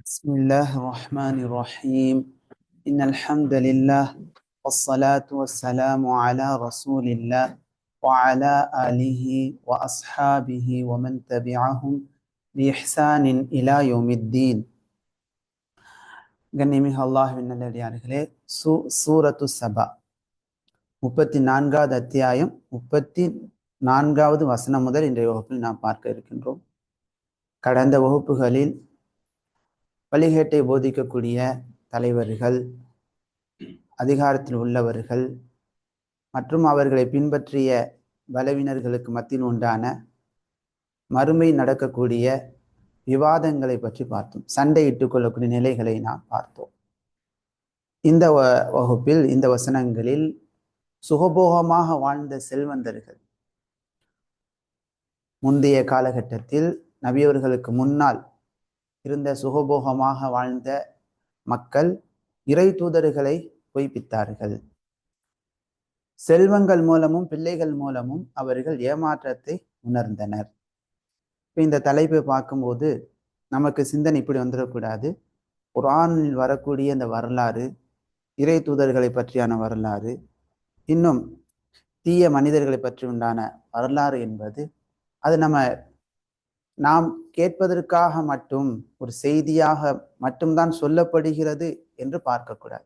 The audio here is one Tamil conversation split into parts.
بسم الله الرحمن الرحيم إن الحمد لله والصلاة والسلام على رسول الله وعلى آله وأصحابه ومن تبعهم بإحسان إلى يوم الدين. கண்ணியமிகு அல்லாஹ்வின் நல்லடியார்களே, சூரத்து சபா 34வது அத்தியாயம் 34வது வசனம் முதல் இன்றைய வகுப்பில் நாம் பார்க்க இருக்கின்றோம். கடந்த வகுப்புகளில் வழிகேட்டை போதிக்கக்கூடிய தலைவர்கள், அதிகாரத்தில் உள்ளவர்கள் மற்றும் அவர்களை பின்பற்றிய பலவினர்களுக்கு மத்தியில் உண்டான மறுமை நடக்கக்கூடிய விவாதங்களை பற்றி பார்த்தோம். சண்டையிட்டுக் கொள்ளக்கூடிய நிலைகளை நாம் பார்த்தோம். இந்த வகுப்பில் இந்த வசனங்களில் சுகபோகமாக வாழ்ந்த செல்வந்தர்கள், முந்தைய காலகட்டத்தில் நபியவர்களுக்கு முன்னால் இருந்த சுகபோகமாக வாழ்ந்த மக்கள் இறை தூதர்களை பொய்ப்பித்தார்கள். செல்வங்கள் மூலமும் பிள்ளைகள் மூலமும் அவர்கள் ஏமாற்றத்தை உணர்ந்தனர். இந்த தலைப்பை பார்க்கும்போது நமக்கு சிந்தனை இப்படி வந்துடக்கூடாது. குர்ஆனில் வரக்கூடிய இந்த வரலாறு, இறை தூதர்களை பற்றியான வரலாறு, இன்னும் தீய மனிதர்களை பற்றி உண்டான வரலாறு என்பது அது நாம் கேட்பதற்காக மட்டும் ஒரு செய்தியாக மட்டும்தான் சொல்லப்படுகிறது என்று பார்க்கக்கூடாது.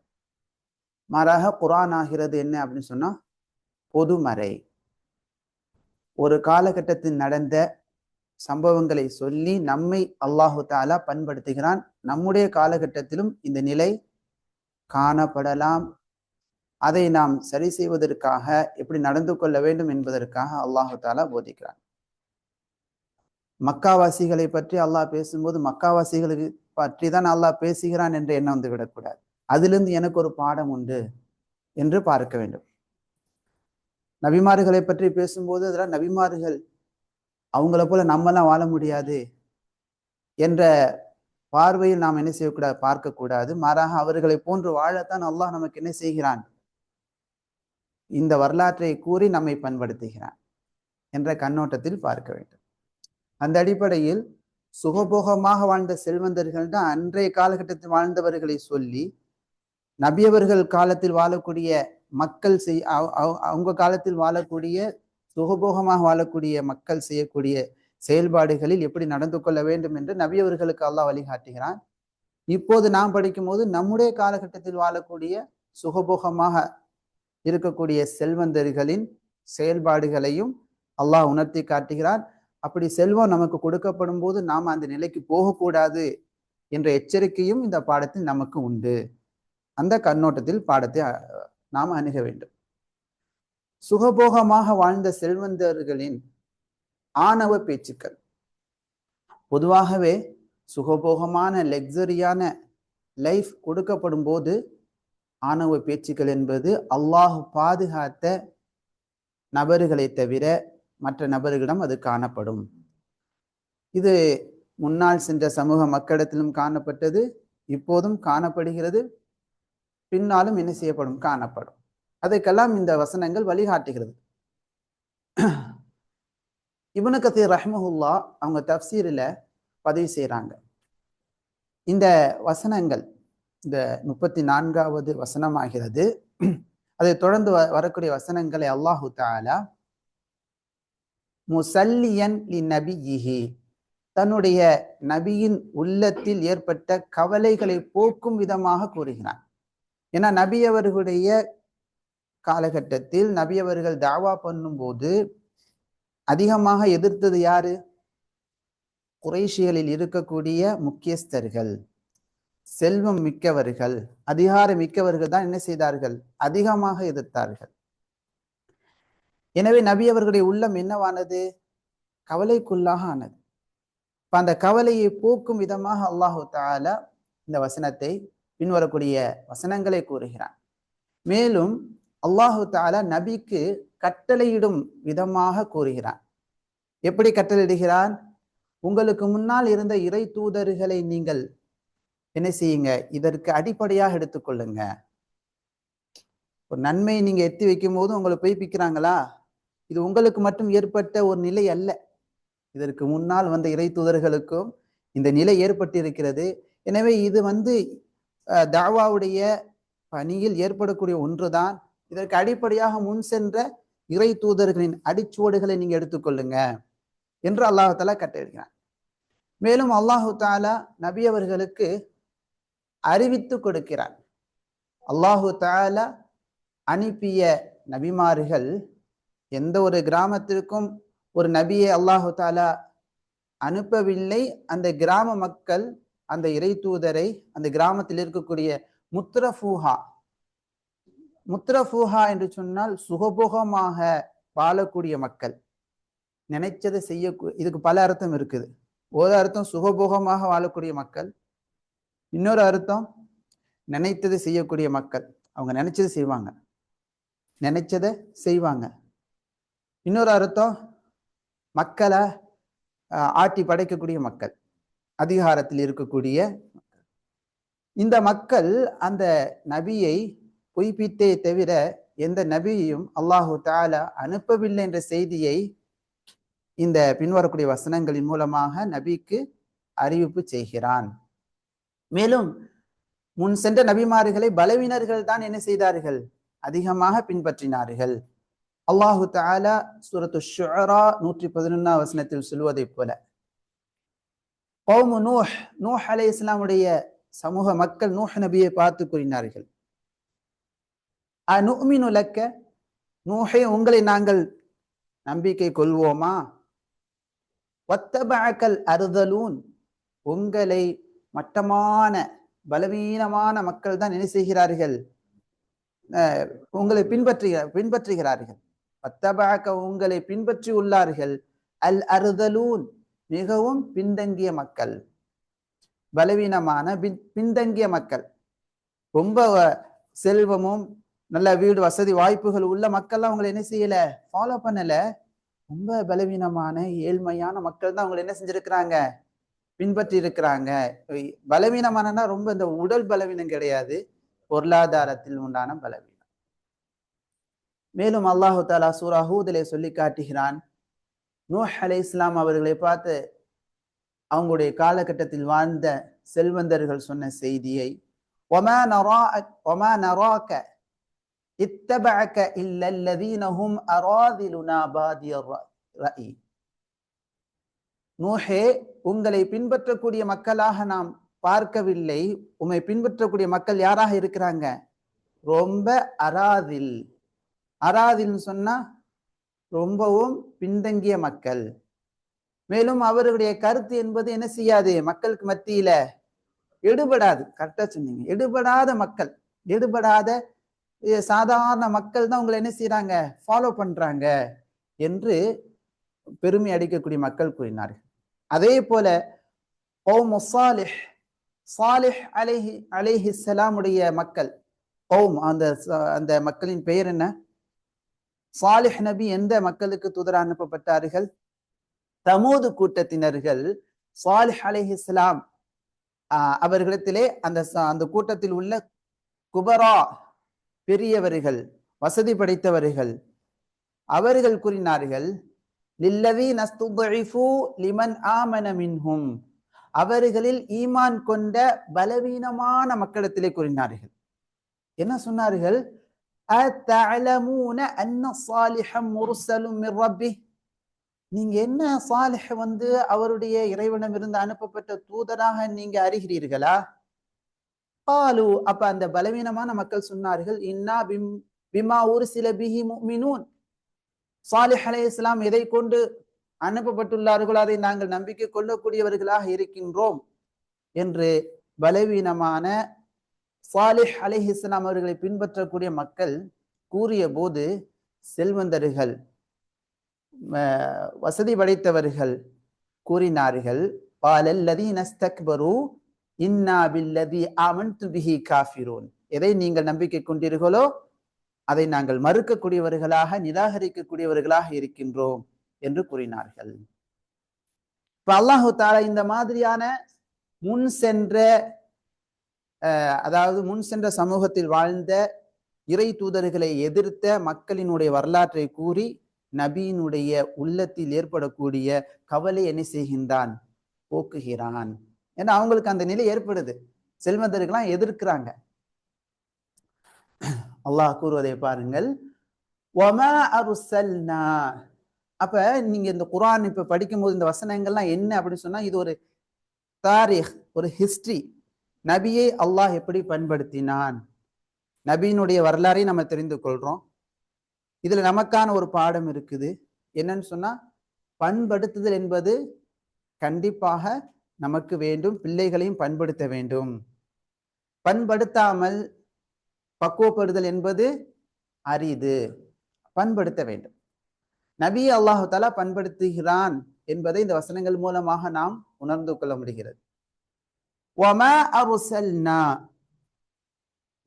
மாறாக குர்ஆன் ஆகிறது என்ன அப்படின்னு சொன்னா பொதுமறை. ஒரு காலகட்டத்தில் நடந்த சம்பவங்களை சொல்லி நம்மை அல்லாஹு தஆலா பண்படுத்துகிறான். நம்முடைய காலகட்டத்திலும் இந்த நிலை காணப்படலாம். அதை நாம் சரி செய்வதற்காக எப்படி நடந்து கொள்ள வேண்டும் என்பதற்காக அல்லாஹு தஆலா போதிக்கிறான். மக்காவாசிகளை பற்றி அல்லாஹ் பேசும்போது மக்காவாசிகளுக்கு பற்றி தான் அல்லாஹ் பேசுகிறான் என்ற எண்ணம் வந்து விடக்கூடாது. அதிலிருந்து எனக்கு ஒரு பாடம் உண்டு என்று பார்க்க வேண்டும். நபிமார்களை பற்றி பேசும்போது அதெல்லாம் நபிமார்கள் அவங்கள போல நம்மெல்லாம் வாழ முடியாது என்ற பார்வையில் நாம் என்ன செய்யக்கூடாது, பார்க்கக்கூடாது. மாறாக அவர்களை போன்று வாழத்தான் அல்லாஹ் நமக்கு என்ன செய்கிறான், இந்த வரலாற்றை கூறி நம்மை பண்படுத்துகிறான் என்ற கண்ணோட்டத்தில் பார்க்க வேண்டும். அந்த அடிப்படையில் சுகபோகமாக வாழ்ந்த செல்வந்தர்கள் தான் அன்றைய காலகட்டத்தில் வாழ்ந்தவர்களை சொல்லி நபியவர்கள் காலத்தில் வாழக்கூடிய மக்கள் அவங்க காலத்தில் வாழக்கூடிய சுகபோகமாக வாழக்கூடிய மக்கள் செய்யக்கூடிய செயல்பாடுகளில் எப்படி நடந்து கொள்ள வேண்டும் என்று நபியவர்களுக்கு அல்லாஹ் வழிகாட்டுகிறான். இப்போது நாம் படிக்கும் போது நம்முடைய காலகட்டத்தில் வாழக்கூடிய சுகபோகமாக இருக்கக்கூடிய செல்வந்தர்களின் செயல்பாடுகளையும் அல்லாஹ் உணர்த்தி காட்டுகிறான். அப்படி செல்வம் நமக்கு கொடுக்கப்படும் போது நாம் அந்த நிலைக்கு போகக்கூடாது என்ற எச்சரிக்கையும் இந்த பாடத்தில் நமக்கு உண்டு. அந்த கண்ணோட்டத்தில் பாடத்தை நாம் அணுக வேண்டும். சுகபோகமாக வாழ்ந்த செல்வந்தர்களின் ஆணவ பேச்சுக்கள், பொதுவாகவே சுகபோகமான லக்ஸரியான லைஃப் கொடுக்கப்படும் போது ஆணவ பேச்சுக்கள் என்பது அல்லாஹ் பாதுகாத்த நபர்களை தவிர மற்ற நபர்களிடம் அது காணப்படும். இது முன்னால் சென்ற சமூக மக்களிடத்திலும் காணப்பட்டது, இப்போதும் காணப்படுகிறது, பின்னாலும் என்ன செய்யப்படும், காணப்படும். அதுக்கெல்லாம் இந்த வசனங்கள் வழிகாட்டுகிறது. இப்னு கதீர் ரஹ்மஹுல்லாஹ் அவங்க தஃப்சீரில் பதிவு செய்கிறாங்க. இந்த வசனங்கள், இந்த 34வது வசனமாகிறது. அதை தொடர்ந்து வரக்கூடிய வசனங்களை அல்லாஹு தஆலா முசல்லியன் லி நபியிஹி, தன்னுடைய நபியின் உள்ளத்தில் ஏற்பட்ட கவலைகளை போக்கும் விதமாக கூறுகிறான். ஏன்னா நபி அவர்களுடைய காலகட்டத்தில் நபி அவர்கள் தாவா பண்ணும்போது அதிகமாக எதிர்த்தது யாரு? குறைஷிகளில் இருக்கக்கூடிய முக்கியஸ்தர்கள், செல்வம் மிக்கவர்கள், அதிகாரம் மிக்கவர்கள் தான் என்ன செய்தார்கள், அதிகமாக எதிர்த்தார்கள். எனவே நபி அவர்களுடைய உள்ளம் என்னவானது, கவலைக்குள்ளாக ஆனது. இப்ப அந்த கவலையை போக்கும் விதமாக அல்லாஹு தஆலா இந்த வசனத்தை, பின்வரக்கூடிய வசனங்களை கூறுகிறான். மேலும் அல்லாஹு தஆலா நபிக்கு கட்டளையிடும் விதமாக கூறுகிறான். எப்படி கட்டளையிடுகிறான்? உங்களுக்கு முன்னால் இருந்த இறை தூதர்களை நீங்கள் என்ன செய்யுங்க, இதற்கு அடிப்படையாக எடுத்துக்கொள்ளுங்க. ஒரு நன்மை நீங்க எத்தி வைக்கும் போது உங்களை பொய்ப்பிக்கிறாங்களா, இது உங்களுக்கு மட்டும் ஏற்பட்ட ஒரு நிலை அல்ல. இதற்கு முன்னால் வந்த இறை தூதர்களுக்கும் இந்த நிலை ஏற்பட்டிருக்கிறது. எனவே இது தாவாவுடைய பணியில் ஏற்படக்கூடிய ஒன்றுதான். இதற்கு அடிப்படையாக முன் சென்ற இறை தூதர்களின் அடிச்சுவடுகளை நீங்க எடுத்துக்கொள்ளுங்க என்று அல்லாஹு தாலா கட்டளையிடுகிறான். மேலும் அல்லாஹு தாலா நபி அவர்களுக்கு அறிவித்து கொடுக்கிறான். அல்லாஹு தாலா அனுப்பிய நபிமார்கள் எந்த ஒரு கிராமத்திற்கும் ஒரு நபியை அல்லாஹு தாலா அனுப்பவில்லை. அந்த கிராம மக்கள் அந்த இறை தூதரை அந்த கிராமத்தில் இருக்கக்கூடிய முத்ரஃபூஹா என்று சொன்னால் சுகபோகமாக வாழக்கூடிய மக்கள், நினைச்சதை செய்ய. இதுக்கு பல அர்த்தம் இருக்குது. ஒரு அர்த்தம் சுகபோகமாக வாழக்கூடிய மக்கள், இன்னொரு அர்த்தம் நினைத்ததை செய்யக்கூடிய மக்கள். அவங்க நினைச்சதை செய்வாங்க. இன்னொரு அர்த்தம் மக்களை ஆட்டி படைக்கக்கூடிய மக்கள், அதிகாரத்தில் இருக்கக்கூடிய. இந்த மக்கள் அந்த நபியை பொய்ப்பித்தே தவிர எந்த நபியையும் அல்லாஹு தஆலா அனுப்பவில்லை என்ற செய்தியை இந்த பின்வரக்கூடிய வசனங்களின் மூலமாக நபிக்கு அறிவிப்பு செய்கிறான். மேலும் முன் சென்ற நபிமார்களை பலவீனர்கள் தான் என்ன செய்தார்கள்? அதிகமாக பின்பற்றினார்கள். அல்லாஹு தஆலா சூரத்து ஷுஅரா 111 வசனத்தில் சொல்வதை போல, கௌமு நூஹ் அலைஹிஸ்ஸலாமுடைய சமூக மக்கள் நூஹ் நபியை பார்த்து கூறினார்கள், அனுமினு லக்க, நூஹே உங்களை நாங்கள் நம்பிக்கை கொள்வோமா? வத்தபஅக்கல் அர்தலூன், உங்களை மட்டமான பலவீனமான மக்கள் தான் என்ன செய்கிறார்கள்? உங்களை பின்பற்றுகிறார்கள். வத்தபஅக்க, உங்களை பின்பற்றி உள்ளார்கள். அல் அர்தலூன், மிகவும் பின்தங்கிய மக்கள், பலவீனமான பின்தங்கிய மக்கள். ரொம்ப செல்வமும் நல்ல வீடு வசதி வாய்ப்புகள் உள்ள மக்கள்லாம் அவங்களை என்ன செய்யல, ஃபாலோ பண்ணல. ரொம்ப பலவீனமான ஏழ்மையான மக்கள் தான் அவங்களை என்ன செஞ்சிருக்கிறாங்க, பின்பற்றி இருக்கிறாங்க. பலவீனமானனா ரொம்ப இந்த உடல் பலவீனம் கிடையாது, பொருளாதாரத்தில் உண்டான பலவீனம். மேலும் அல்லாஹு தஆலா சூரா ஹூதிலே சொல்லி காட்டுகிறான், நூஹ் அலைஹிஸ்ஸலாம் அவர்களை பார்த்து அவங்களுடைய காலகட்டத்தில் வாழ்ந்த செல்வந்தர்கள் சொன்ன செய்தியை, வமா நராக இத்தபஅக இல்ல அல்லதீன ஹும் அராதிலுனா பாதியர் ரஇ, நூஹே உங்களை பின்பற்றக்கூடிய மக்களாக நாம் பார்க்கவில்லை. உம்மை பின்பற்றக்கூடிய மக்கள் யாராக இருக்கிறாங்க? ரொம்ப அராதில்னு சொன்னா ரொம்பவும் பின்தங்கிய மக்கள். மேலும் அவர்களுடைய கருத்து என்பது என்ன செய்யாது, மக்களுக்கு மத்தியில எடுபடாது. கரெக்டா சொன்னீங்க, எடுபடாத மக்கள், எடுபடாத சாதாரண மக்கள் தான் உங்களை என்ன செய்யறாங்க, ஃபாலோ பண்றாங்க என்று பெருமை அடிக்கக்கூடிய மக்கள் கூறினார்கள். அதே போல கௌமு சாலிஹ் அலைஹிஸ்ஸலாமுடைய மக்கள், கௌம் அந்த மக்களின் பெயர் என்ன? சாலிஹ் நபி எந்த மக்களுக்கு தூதராக அனுப்பப்பட்டார்கள்? தமூது கூட்டத்தினர்கள். சாலிஹ் அலைஹிஸ்ஸலாம் அவர்களிடத்திலே அந்த கூட்டத்தில் உள்ள குபரா, பெரியவர்கள், வசதி படைத்தவர்கள், அவர்கள் கூறினார்கள், லில்லதீன ஸ்துத்இஃபு லிமன் ஆமன மின்ஹும், அவர்களில் ஈமான் கொண்ட பலவீனமான மக்களிடத்திலே கூறினார்கள். என்ன சொன்னார்கள்? அத்தஅலமூன அன்ன ஸாலிஹன் முர்ஸலுன் மின் ரப்பிஹ், நீங்க என்ன சாலிஹ் அவருடைய இறைவனிடமிருந்து அனுப்பப்பட்ட தூதராக நீங்க அறிகிறீர்களா? காலு, அப்ப அந்த பலவீனமான மக்கள் சொன்னார்கள், இன்னா பிமா உர்சில பிஹி முஃமினூன், சாலிஹ் அலைஹிஸ்ஸலாம் எதை கொண்டு அனுப்பப்பட்டுள்ளார்களோ அதை நாங்கள் நம்பிக்கை கொள்ளக்கூடியவர்களாக இருக்கின்றோம் என்று பலவீனமான சாலிஹ் அலைஹிஸ்ஸலாம் அவர்களை பின்பற்றக்கூடிய மக்கள் கூறிய போது, செல்வந்தர்கள், வசதி படைத்தவர்கள் கூறினார்கள், காலல்லதீன இஸ்தக்பரு இன்னா பில்லதி ஆமன்து பிஹி காஃபிரூன், எதை நீங்கள் நம்பிக்கை கொண்டீர்களோ அதை நாங்கள் மறுக்கக்கூடியவர்களாக, நிராகரிக்கக்கூடியவர்களாக இருக்கின்றோம் என்று கூறினார்கள். இப்ப அல்லாஹு தஆலா இந்த மாதிரியான முன் சென்ற சமூகத்தில் வாழ்ந்த இறை தூதர்களை எதிர்த்த மக்களினுடைய வரலாற்றை கூறி நபியினுடைய உள்ளத்தில் ஏற்படக்கூடிய கவலை என்ன செய்கின்றான், போக்குகிறான். ஏன்னா அவங்களுக்கு அந்த நிலை ஏற்படுது. செல்வந்தர்கள்லாம் எதிர்க்கிறாங்க. அல்லாஹ் கூறுவதை பாருங்கள். வமா அர்சல்னா. அப்ப நீங்க இந்த குர்ஆன் இப்ப படிக்கும்போது இந்த வசனங்கள்லாம் என்ன அப்படின்னு சொன்னா, இது ஒரு தாரீக், ஒரு ஹிஸ்டரி. நபியை அல்லாஹ் எப்படி பண்படுத்தினான், நபியினுடைய வரலாறை நம்ம தெரிந்து கொள்றோம். இதுல நமக்கான ஒரு பாடம் இருக்குது. என்னன்னு சொன்னா, பண்படுத்துதல் என்பது கண்டிப்பாக நமக்கு வேண்டும். பிள்ளைகளையும் பண்படுத்த வேண்டும். பண்படுத்தாமல் பக்குவப்படுதல் என்பது அரிது. பண்படுத்த வேண்டும். நபி அல்லாஹு தஆலா பண்படுத்துகிறான் என்பதை இந்த வசனங்கள் மூலமாக நாம் உணர்ந்து கொள்ள முடிகிறது. வமா அர்சல்னா.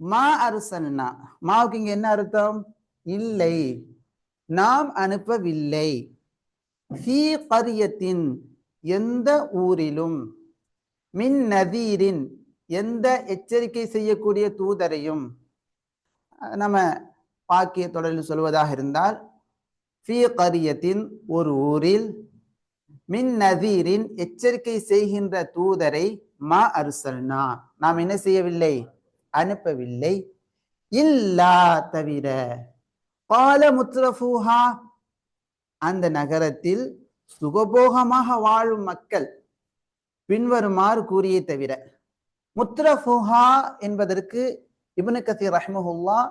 மா அர்சல்னா. மாவுக்கு இங்க என்ன அர்த்தம்? இல்லை, நாம் அனுப்பவில்லை. ஃபீ கரியத்தின், எந்த ஊரிலும், மின் நதீரின், எந்த எச்சரிக்கை செய்யக்கூடிய தூதரையும். நம்ம வாக்கிய தொடரில் சொல்வதாக இருந்தால், ஃபீ கரியத்தின், ஒரு ஊரில், மின் நதீரின், எச்சரிக்கை செய்கின்ற தூதரை, மா அர்சல்னா, நாம் என்ன செய்யவில்லை, அனுப்பவில்லை. இல்லா, தவிர, கால முத்ரஃபூஹா, அந்த நகரத்தில் சுகபோகமாக வாழும் மக்கள் பின்வருமாறு கூறியே தவிர. முத்ரஃபூஹா என்பதற்கு இப்னு கதீர் ரஹ்மஹுல்லாஹ்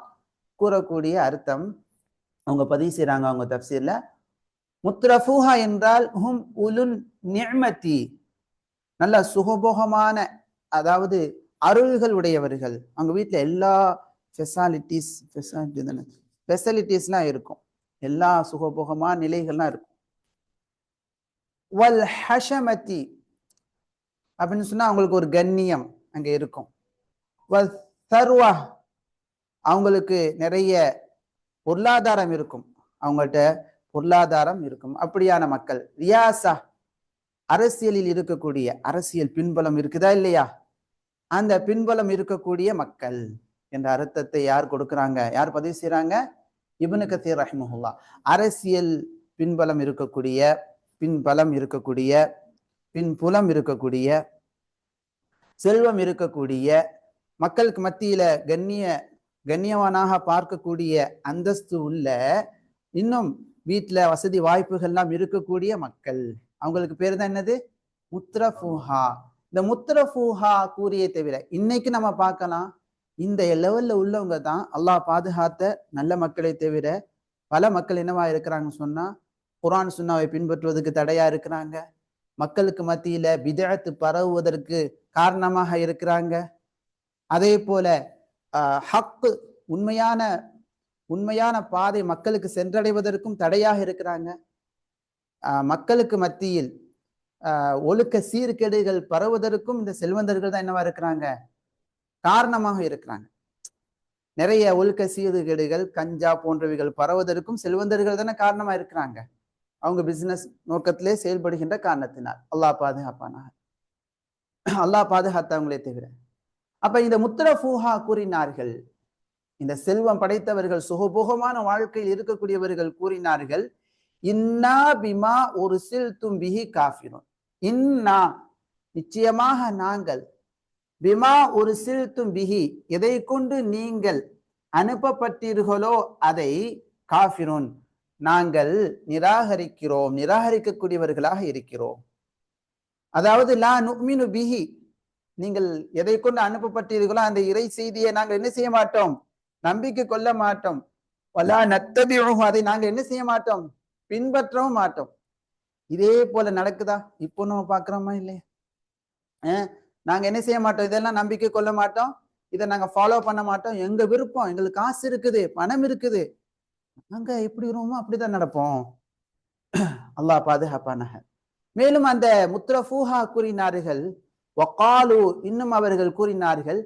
கூறக்கூடிய அர்த்தம் அவங்க பதிவு செய்றாங்க அவங்க தஃப்சீர்ல. முத்ரஃபூஹா என்றால் ஹும் உலுன் நிஅமதி, நல்ல சுகபோகமான, அதாவது அருள்கள் உடையவர்கள். அவங்க வீட்டுல எல்லா ஃபெசிலிட்டிஸ்லாம் இருக்கும், எல்லா சுகபோகமான நிலைகள்லாம் இருக்கும். வல் ஹஷமதி அப்படின்னு சொன்னா அவங்களுக்கு ஒரு கண்ணியம் அங்க இருக்கும். வல் தர்வா, அவங்களுக்கு நிறைய பொருளாதாரம் இருக்கும், அவங்கள்ட்ட பொருளாதாரம் இருக்கும். அப்படியான மக்கள். ரியாசா, அரசியலில் இருக்கக்கூடிய, அரசியல் பின்பலம் இருக்குதா இல்லையா, அந்த பின்பலம் இருக்கக்கூடிய மக்கள் என்ற அர்த்தத்தை யார் கொடுக்கிறாங்க, யார் பதிவு செய்றாங்க? இப்னு கதீர் ரஹ்மஹுல்லாஹ். அரசியல் பின்பலம் இருக்கக்கூடிய, பின்பலம் இருக்கக்கூடிய, பின்புலம் இருக்கக்கூடிய, செல்வம் இருக்கக்கூடிய, மக்களுக்கு மத்தியில கண்ணியவானாக பார்க்கக்கூடிய அந்தஸ்து உள்ள, இன்னும் வீட்டுல வசதி வாய்ப்புகள்லாம் இருக்கக்கூடிய மக்கள். அவங்களுக்கு பேர் தான் என்னது? முத்ரஃபூஹா. இந்த முத்ரஃபூஹா கூறிய தவிர இன்னைக்கு நம்ம பார்க்கலாம், இந்த லெவல்ல உள்ளவங்க தான் அல்லாஹ் பாதுகாத்த நல்ல மக்களை தவிர பல மக்கள் என்னவா இருக்கிறாங்கன்னு சொன்னா, குர்ஆன் சுன்னாவை பின்பற்றுவதற்கு தடையா இருக்கிறாங்க, மக்களுக்கு மத்தியில பிதஅத் பரவுவதற்கு காரணமாக இருக்கிறாங்க. அதே போல ஹக், உண்மையான பாதை மக்களுக்கு சென்றடைவதற்கும் தடையாக இருக்கிறாங்க. மக்களுக்கு மத்தியில் ஒழுக்க சீர்கேடுகள் பரவுவதற்கும் இந்த செல்வந்தர்கள் தான் என்னவா இருக்கிறாங்க, காரணமாக இருக்கிறாங்க. நிறைய ஒழுக்க சீர்கேடுகள், கஞ்சா போன்றவைகள் பரவுவதற்கும் செல்வந்தர்கள் தானே காரணமா இருக்கிறாங்க, அவங்க பிசினஸ் நோக்கத்திலே செயல்படுகின்ற காரணத்தினால். அல்லாஹ் பாதுகாப்பானாக, அல்லாஹ் பாதுகாத்தவங்களே தவிர. அப்ப இந்த முத்ரஃபூஹா கூறினார்கள், இந்த செல்வம் படைத்தவர்கள், சுகபோகமான வாழ்க்கையில் இருக்கக்கூடியவர்கள் கூறினார்கள், இன்னா பிமா உர்சில்தும் பிஹி காஃபிரூன். இன்னா, நிச்சயமாக நாங்கள், பிமா உர்சில்தும் பிஹி, எதை கொண்டு நீங்கள் அனுப்பப்பட்டீர்களோ அதை, காஃபிரூன், நாங்கள் நிராகரிக்கிறோம், நிராகரிக்கக்கூடியவர்களாக இருக்கிறோம். அதாவது லா நுமினு பிஹி, நீங்கள் எதை கொண்டு அனுப்பப்பட்டீர்களோ அந்த இறை செய்தியை நாங்கள் என்ன செய்ய மாட்டோம், நம்பிக்கை கொள்ள மாட்டோம். வலா நத்தபிஉஹு, அதை நாங்கள் என்ன செய்ய மாட்டோம், பின்பற்றவும் மாட்டோம். இதே போல நடக்குதா இப்போ நம்ம பார்க்கிறோமா இல்லையா? நாங்க என்ன செய்ய மாட்டோம், இதெல்லாம் நம்பிக்கை கொள்ள மாட்டோம், இதை நாங்க ஃபாலோ பண்ண மாட்டோம், எங்க விருப்பம், எங்களுக்கு காசு இருக்குது, பணம் இருக்குது, நாங்க எப்படி வருவோமோ அப்படிதான் நடப்போம். அல்லாஹ் பாதுகாப்பானாக. மேலும் அந்த முத்ரஃபூஹா கூறினார்கள், வகாலு, இன்னும் அவர்கள் கூறினார்கள்,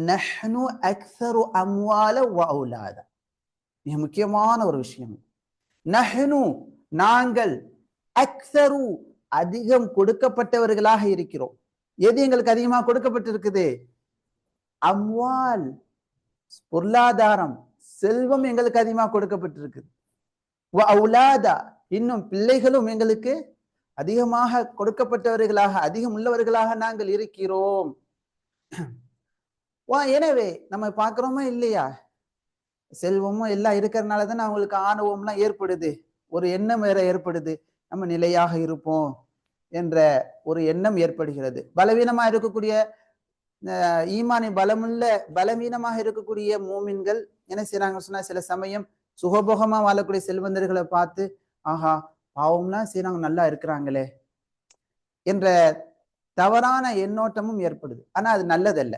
நஹ்னு அக்ஸரு அம்வால வ அவுலாத. மிக முக்கியமான ஒரு விஷயம். நஹ்னு, நாங்கள், அக்ஸரு, அதிகம் கொடுக்கப்பட்டவர்களாக இருக்கிறோம். எது எங்களுக்கு அதிகமாக கொடுக்கப்பட்டிருக்குது? அம்வால், பொருளாதாரம், செல்வம் எங்களுக்கு அதிகமாக கொடுக்கப்பட்டிருக்கு. வ அவுலாதா, இன்னும் பிள்ளைகளும் எங்களுக்கு அதிகமாக கொடுக்கப்பட்டவர்களாக, அதிகம் உள்ளவர்களாக நாங்கள் இருக்கிறோம். எனவே நம்ம பார்க்கிறோமா இல்லையா, செல்வமும் எல்லாம் இருக்கிறதுனால தானே அவங்களுக்கு ஆணவம்லாம் ஏற்படுது, ஒரு எண்ணம் வேற ஏற்படுது, நம்ம நிலையாக இருப்போம் என்ற ஒரு எண்ணம் ஏற்படுகிறது. பலவீனமா இருக்கக்கூடிய ஈமானி பலமுள்ள பலவீனமாக இருக்கக்கூடிய மூமின்கள் என்ன செய்யறாங்க சொன்னா, சில சமயம் சுகபோகமா வாழக்கூடிய செல்வந்தர்களை பார்த்து, ஆஹா பாவம்லாம் செய்யறாங்க, நல்லா இருக்கிறாங்களே என்ற தவறான எண்ணோட்டமும் ஏற்படுது. ஆனா அது நல்லதல்ல.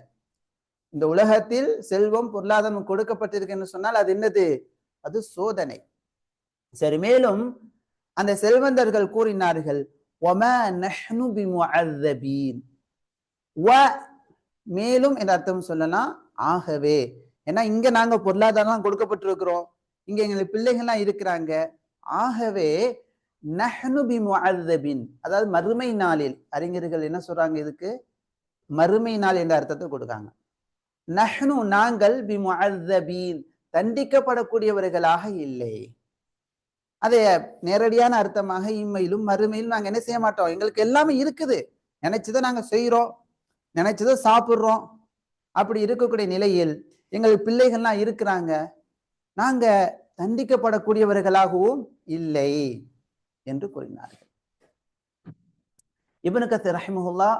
இந்த உலகத்தில் செல்வம் பொருளாதாரம் கொடுக்கப்பட்டிருக்குன்னு சொன்னால் அது என்னது, அது சோதனை. சரி, மேலும் அந்த செல்வந்தர்கள் கூறினார்கள், மேலும் என்ற அர்த்தம் சொல்லலாம், ஆகவே. ஏன்னா இங்க நாங்க பொருளாதாரம் கொடுக்கப்பட்டிருக்கிறோம், இங்க எங்களுக்கு பிள்ளைகள்லாம் இருக்கிறாங்க, ஆகவே நஹ்னு பிமுஅzzபின், அதாவது மறுமை நாளில் அறிஞர்கள் என்ன சொல்றாங்க, இதுக்கு மறுமை நாள் என்ற அர்த்தத்தை கொடுக்காங்க. நஹ்னு நாங்கள், பிமுஅzzபின் தண்டிக்கப்படக்கூடியவர்களாக இல்லை. அதே நேரடியான அர்த்தமாக இம்மையிலும் மறுமையிலும் நாங்க என்ன செய்ய மாட்டோம், எங்களுக்கு எல்லாமே இருக்குது, நினைச்சதை நாங்க செய்யறோம், நினைச்சதை சாப்பிடுறோம். அப்படி இருக்கக்கூடிய நிலையில் எங்களுக்கு பிள்ளைகள்லாம் இருக்கிறாங்க, நாங்க தண்டிக்கப்படக்கூடியவர்களாகவும் இல்லை என்று கூறினார்கள். இப்னு கத்தீர் ரஹிமஹுல்லாஹ்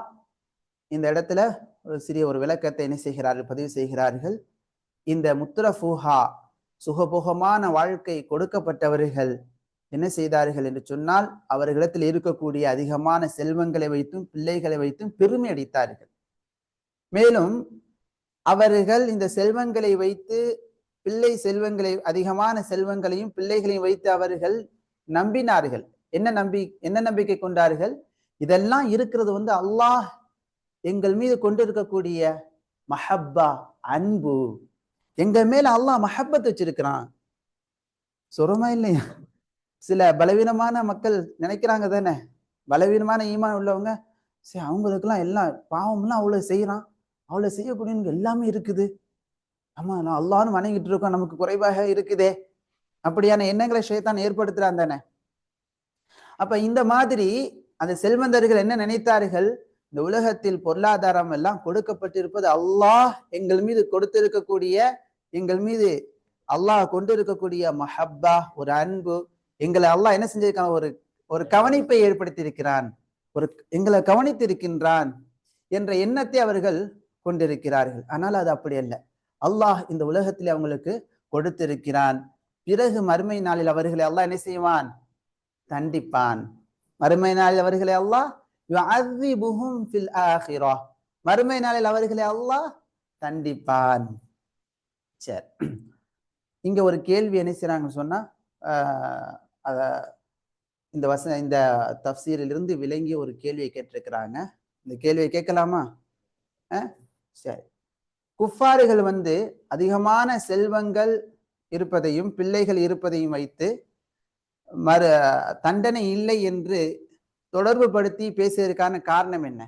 இந்த இடத்துல ஒரு சிறிய ஒரு விளக்கத்தை என்ன செய்கிறார்கள், பதிவு செய்கிறார்கள். இந்த முத்ரஃபூஹா சுகபோகமான வாழ்க்கை கொடுக்கப்பட்டவர்கள் என்ன செய்தார்கள் என்று சொன்னால், அவர்களிடத்தில் இருக்கக்கூடிய அதிகமான செல்வங்களை வைத்தும் பிள்ளைகளை வைத்தும் பெருமை அடித்தார்கள். மேலும் அவர்கள் இந்த செல்வங்களை வைத்து, பிள்ளை செல்வங்களை, அதிகமான செல்வங்களையும் பிள்ளைகளையும் வைத்து அவர்கள் நம்பினார்கள். என்ன நம்பிக்கை கொண்டார்கள், இதெல்லாம் இருக்கிறது அல்லாஹ் எங்கள் மீது கொண்டிருக்கக்கூடிய மஹப்பா, அன்பு, எங்க மேல அல்லாஹ் மஹப்பத் வச்சிருக்கிறான். சொல்றோமா இல்லையா? சில பலவீனமான மக்கள் நினைக்கிறாங்க தானே, பலவீனமான ஈமான் உள்ளவங்க, சரி அவங்களுக்கெல்லாம் எல்லாம் பாவம்லாம் அவ்வளவு செய்யறான், அவ்வளவு செய்யக்கூடிய எல்லாமே இருக்குது, ஆமா நான் அல்லாஹ்னு வணங்கிட்டு இருக்கோம், நமக்கு குறைவாக இருக்குதே, அப்படியான எண்ணங்களை ஷைத்தான் ஏற்படுத்துறான் தானே. அப்ப இந்த மாதிரி அந்த செல்வந்தர்கள் என்ன நினைத்தார்கள், இந்த உலகத்தில் பொருளாதாரம் எல்லாம் கொடுக்கப்பட்டிருப்பது அல்லாஹ் எங்கள் மீது கொடுத்திருக்கக்கூடிய, எங்கள் மீது அல்லாஹ் கொண்டிருக்கக்கூடிய மஹப்பா, ஒரு அன்பு, எங்களை அல்லாஹ் என்ன செஞ்சிருக்கான், ஒரு கவனிப்பை ஏற்படுத்தி இருக்கிறான், எங்களை கவனித்திருக்கின்றான் என்ற எண்ணத்தை அவர்கள் கொண்டிருக்கிறார்கள். ஆனால் அது அப்படி அல்ல. அல்லாஹ் இந்த உலகத்தில் அவங்களுக்கு கொடுத்திருக்கிறான், பிறகு மறுமை நாளில் அவர்களை அல்லாஹ் என்ன செய்வான், தண்டிப்பான். மறுமை நாளில் அவர்களை அல்லாஹ் யுஅذிபுஹும் ஃபில் ஆகிரா, மறுமை நாளில் அவர்களை அல்லாஹ் தண்டிப்பான். சரி, இங்க ஒரு கேள்வி என்ன செய்றாங்கன்னு சொன்னா, இந்த தஃப்சீரிலிருந்து விளங்கிய ஒரு கேள்வியை கேட்டிருக்கிறாங்க. இந்த கேள்வியை கேட்கலாமா? சரி, குஃபாரிகள் அதிகமான செல்வங்கள் இருப்பதையும் பிள்ளைகள் இருப்பதையும் வைத்து தண்டனை இல்லை என்று தொடர்பு படுத்தி பேசியதற்கான காரணம் என்ன?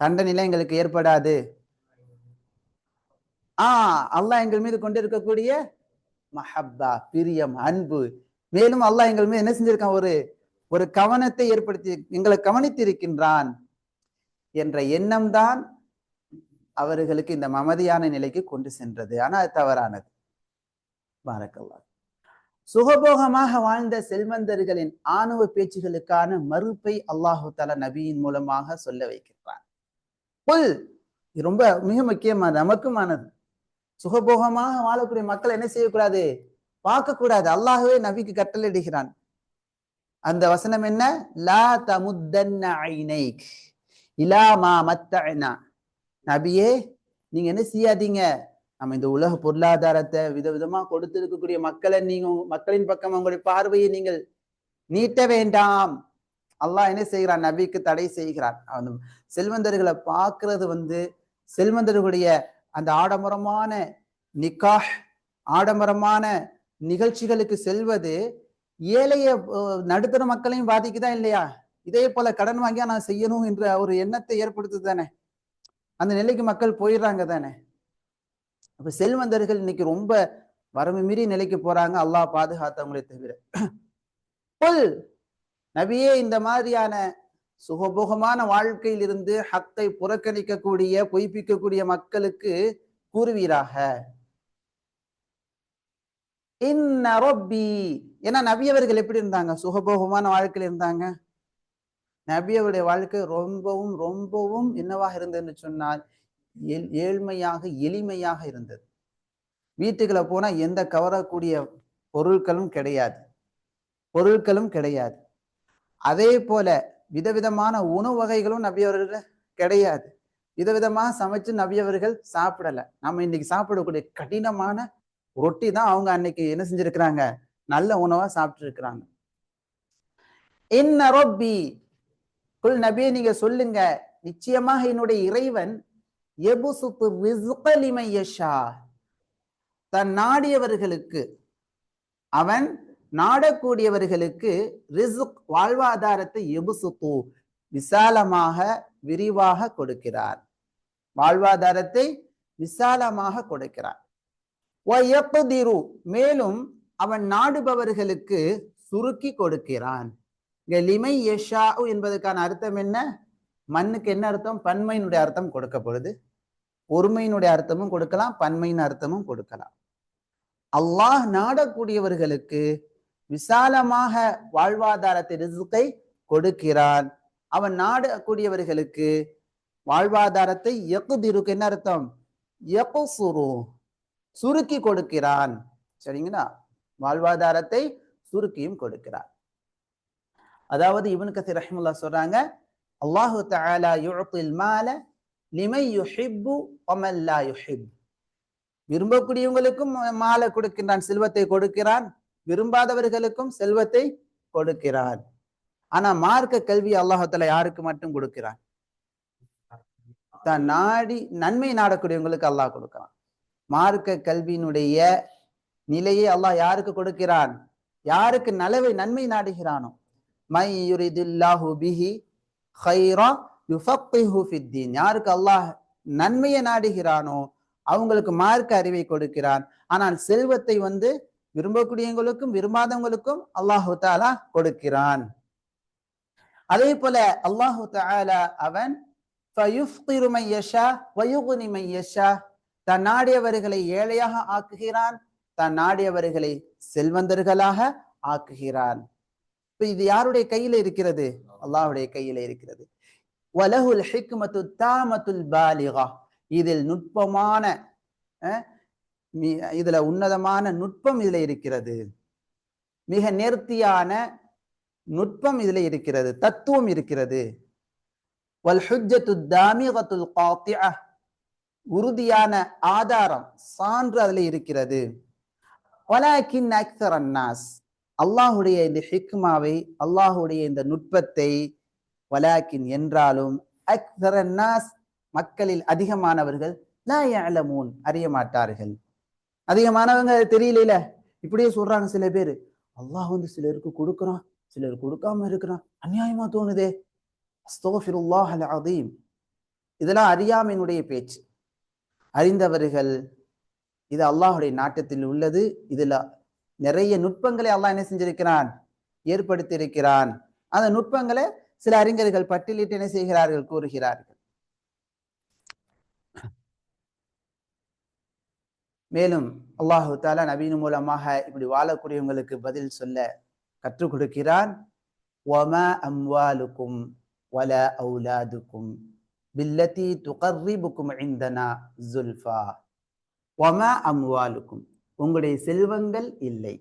தண்டனை எங்களுக்கு ஏற்படாது, அல்லாஹ் எங்கள் மீது கொண்டிருக்கக்கூடிய மஹப்பா, பிரியம், அன்பு, மேலும் அல்லாஹ் எங்கள் மீது என்ன செஞ்சிருக்கான், ஒரு கவனத்தை ஏற்படுத்தி எங்களை கவனித்திருக்கின்றான் என்ற எண்ணம் தான் அவர்களுக்கு இந்த மமதியான நிலைக்கு கொண்டு சென்றது. ஆனா அது தவறானது. பாரக்கல்லாஹ். சுகபோகமாக வாழ்ந்த செல்வந்தர்களின் ஆணவ பேச்சுகளுக்கான மறுப்பை அல்லாஹு தஆலா நபியின் மூலமாக சொல்ல வைக்கிறான். ரொம்ப மிக முக்கியமானது, நமக்குமானது. சுகபோகமாக வாழக்கூடிய மக்கள் என்ன செய்யக்கூடாது, பார்க்க கூடாது. அல்லாஹ்வே நபிக்கு கட்டளையிடுகிறான். அந்த வசனம் என்ன, லா தமுத்தன்ன ஐனைக் இலா மா மத்தஅனா, நபியே நீங்க என்ன செய்யாதீங்க, நம்ம இந்த உலக பொருளாதாரத்தை விதவிதமா கொடுத்திருக்கக்கூடிய மக்களின் பக்கம் உங்களுடைய பார்வையை நீங்கள் நீட்ட வேண்டாம். அல்லாஹ் என்ன செய்கிறான், நபிக்கு தடை செய்கிறான். செல்வந்தர்களை பார்க்கிறது செல்வந்தர்களுடைய அந்த ஆடம்பரமான நிக்காஹ், ஆடம்பரமான நிகழ்ச்சிகளுக்கு செல்வது ஏழைய நடுத்தர மக்களையும் பாதிக்குதா இல்லையா? இதே போல கடன் வாங்கியா நான் செய்யணும் என்ற ஒரு எண்ணத்தை ஏற்படுத்துது தானே, அந்த நிலைக்கு மக்கள் போயிடுறாங்க தானே. அப்ப செல்வந்தர்கள் இன்னைக்கு ரொம்ப வரம்பு மீறி நிலைக்கு போறாங்க, அல்லாஹ் பாதுகாத்தவங்களை தவிர. நபியே இந்த மாதிரியான சுகபோகமான வாழ்க்கையில் இருந்து ஹக்கை புறக்கணிக்கக்கூடிய பொய்ப்பிக்கக்கூடிய மக்களுக்கு கூறுவீராக. இன்ன ரப்பி, ஏன்னா நபியவர்கள் எப்படி இருந்தாங்க? சுகபோகமான வாழ்க்கையில் இருந்தாங்க. நபியவருடைய வாழ்க்கை ரொம்பவும் ரொம்பவும் என்னவாக இருந்ததுன்னு சொன்னால் ஏழ்மையாக எளிமையாக இருந்தது. வீட்டுக்குள்ள போனா எந்த கவரக்கூடிய பொருட்களும் கிடையாது. அதே போல விதவிதமான உணவு வகைகளும் நபியவர்கள் கிடையாது. விதவிதமா சமைச்சு நபியவர்கள் சாப்பிடல. நம்ம இன்னைக்கு சாப்பிடக்கூடிய கடினமான ரொட்டி தான் அவங்க அன்னைக்கு என்ன செஞ்சிருக்கிறாங்க? நல்ல உணவா சாப்பிட்டு இருக்கிறாங்க. இன்ன ரப்பி, குல் நபியே நீங்க சொல்லுங்க, நிச்சயமாக என்னுடைய இறைவன் யபுசுத்து ரிஸ்க லிமன் யஷா, தன் நாடியவர்களுக்கு, அவன் நாடக்கூடியவர்களுக்கு ரிஸ்க் வாழ்வாதாரத்தை எபுசுத்து விசாலமாக விரிவாக கொடுக்கிறார். வாழ்வாதாரத்தை விசாலமாக கொடுக்கிறார். மேலும் அவன் நாடுபவர்களுக்கு சுருக்கி கொடுக்கிறான். லிமை யஷா என்பதற்கான அர்த்தம் என்ன? மண்ணுக்கு என்ன அர்த்தம்? பன்மையினுடைய அர்த்தம் கொடுக்கப்படுது. ஒருமையினுடைய அர்த்தமும் கொடுக்கலாம், பன்மையின் அர்த்தமும் கொடுக்கலாம். அல்லாஹ் நாடக்கூடியவர்களுக்கு விசாலமாக வாழ்வாதாரத்தை ரிஸ்கை கொடுக்கிறான். அவன் நாடக்கூடியவர்களுக்கு வாழ்வாதாரத்தை யக்திருக்கு என்ன அர்த்தம்? யக்சுரு, சுருக்கி கொடுக்கிறான். சரிங்களா? வாழ்வாதாரத்தை சுருக்கியும் கொடுக்கிறான். அதாவது இப்னு கஸீர் ரஹ்மத்துல்லாஹி சொல்றாங்க, அல்லாஹு தஆலா யுஅத்தில் மால லிமன் யுஹிப்பு வ மன் லா யுஹிப். விரும்பக்கூடியவங்களுக்கும் மாலை கொடுக்கிறான், செல்வத்தை கொடுக்கிறான். விரும்பாதவர்களுக்கும் செல்வத்தை கொடுக்கிறான். ஆனா மார்க்க கல்வி அல்லாஹ் தஆலா யாருக்கு மட்டும் கொடுக்கிறான்? தான் நாடி நன்மை நாடக்கூடியவங்களுக்கு அல்லாஹ் கொடுக்கிறான். மார்க்க கல்வியினுடைய நிலையை அல்லாஹ் யாருக்கு கொடுக்கிறான்? யாருக்கு நன்மை நாடுகிறானோ. மை யுரிதுல்லாஹு பிஹி கைரா யுஃபக்கிஹு ஃபித்தீன், யாருக்கு அல்லாஹ் நன்மையை நாடுகிறானோ அவங்களுக்கு மார்க்க அறிவை கொடுக்கிறான். ஆனால் செல்வத்தை விரும்பக்கூடியவங்களுக்கும் விரும்பாதவங்களுக்கும் அல்லாஹு தஆலா கொடுக்கிறான். அதே போல அல்லாஹு தஆலா அவன் ஃபயுஃகிரு மன் யஷா வ யுக்னி மன் யஷா, தன் நாடியவர்களை ஏழையாக ஆக்குகிறான், தன் நாடியவர்களை செல்வந்தர்களாக ஆக்குகிறான். இப்ப இது யாருடைய கையில இருக்கிறது? அல்லாஹ்வுடைய கையில இருக்கிறது. வலஹுல் ஹிக்மத்து தாமத்துல் பாலிகா, இதில் நுட்பமான இதுல உன்னதமான நுட்பம் இதுல இருக்கிறது. மிக நேர்த்தியான நுட்பம் இதுல இருக்கிறது, தத்துவம் இருக்கிறது. வல் ஹுஜ்ஜத்து தாமிகத்துல் காத்திஅ, உறுதியான ஆதாரம் சான்று அதுல இருக்கிறது. வலாக்கின் அக்ஸரன் நாஸ், அல்லாஹுடைய இந்த ஹிக்மாவை, அல்லாஹுடைய இந்த நுட்பத்தை, வலாக்கின் என்றாலும், அக்ஸரன் நாஸ் மக்களில் அதிகமானவர்கள் லா யஅலமூன் அறிய மாட்டார்கள். அதிகமானவங்க தெரியல. இப்படியே சொல்றாங்க சில பேர், அல்லாஹ் சிலருக்கு கொடுக்குறான், சிலர் கொடுக்காம இருக்கிறான், அநியாயமா தோணுதே. அஸ்தக்ஃபிருல்லாஹல் அஸீம். இதெல்லாம் அறியாமையினுடைய பேச்சு. அறிந்தவர்கள் இது அல்லாஹுடைய நாட்டத்தில் உள்ளது. இதுல நிறைய நுட்பங்களை அல்லாஹ் என்ன செஞ்சிருக்கிறான்? ஏற்படுத்தி இருக்கிறான். அந்த நுட்பங்களை சில அறிஞர்கள் பட்டியலிட்டு என்ன செய்கிறார்கள்? கூறுகிறார்கள். மேலும் அல்லாஹு தஆலா நபியின் மூலமாக இப்படி வாழக்கூடியவங்களுக்கு பதில் சொல்ல கற்றுக் கொடுக்கிறான். வமா அம்வாலுக்கும் வலா அவுலாதுக்கும் பில்லதி துகர்ரிபுக்கும் இந்தனா ஸுல்ஃபா. வமா அம்வாலுக்கும், உங்களுடைய செல்வங்கள் இல்லை.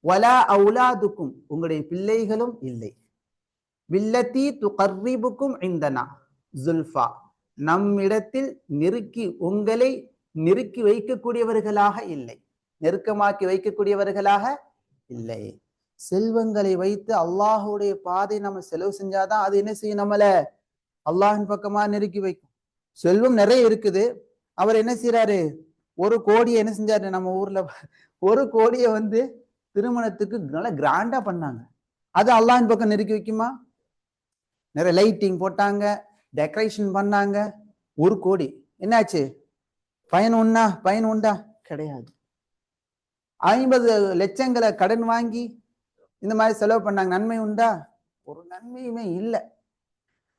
வலா அவுலாதுக்கும், உங்களுடைய பிள்ளைகளும் இல்லை. பில்லதி துகர்ரிபுக்கும் இந்தனா ஸுல்ஃபா, நம்மிடத்தில் உங்களை நெருக்கி வைக்கக்கூடியவர்களாக இல்லை, நெருக்கமாக்கி வைக்கக்கூடியவர்களாக இல்லை. செல்வங்களை வைத்து அல்லாஹுடைய பாதை நம்ம செலவு செஞ்சாதான் அது என்ன செய்யும்? நம்மள அல்லாஹின் பக்கமா நெருக்கி வைக்கும். செல்வம் நிறைய இருக்குது. அவர் என்ன செய்யறாரு? 1 கோடியை என்ன செஞ்சாரு? நம்ம ஊர்ல 1 கோடியை திருமணத்துக்கு நல்லா கிராண்டா பண்ணாங்க. அது அல்லாஹின் பக்கம் நெருக்கி வைக்குமா? நிறைய லைட்டிங் போட்டாங்க, டெக்கரேஷன் பண்ணாங்க. 1 கோடி என்னாச்சு? பயன் உண்டா? கிடையாது. 50 லட்சங்களை கடன் வாங்கி இந்த மாதிரி செலவு பண்ணாங்க, நன்மை உண்டா? ஒரு நன்மையுமே இல்லை.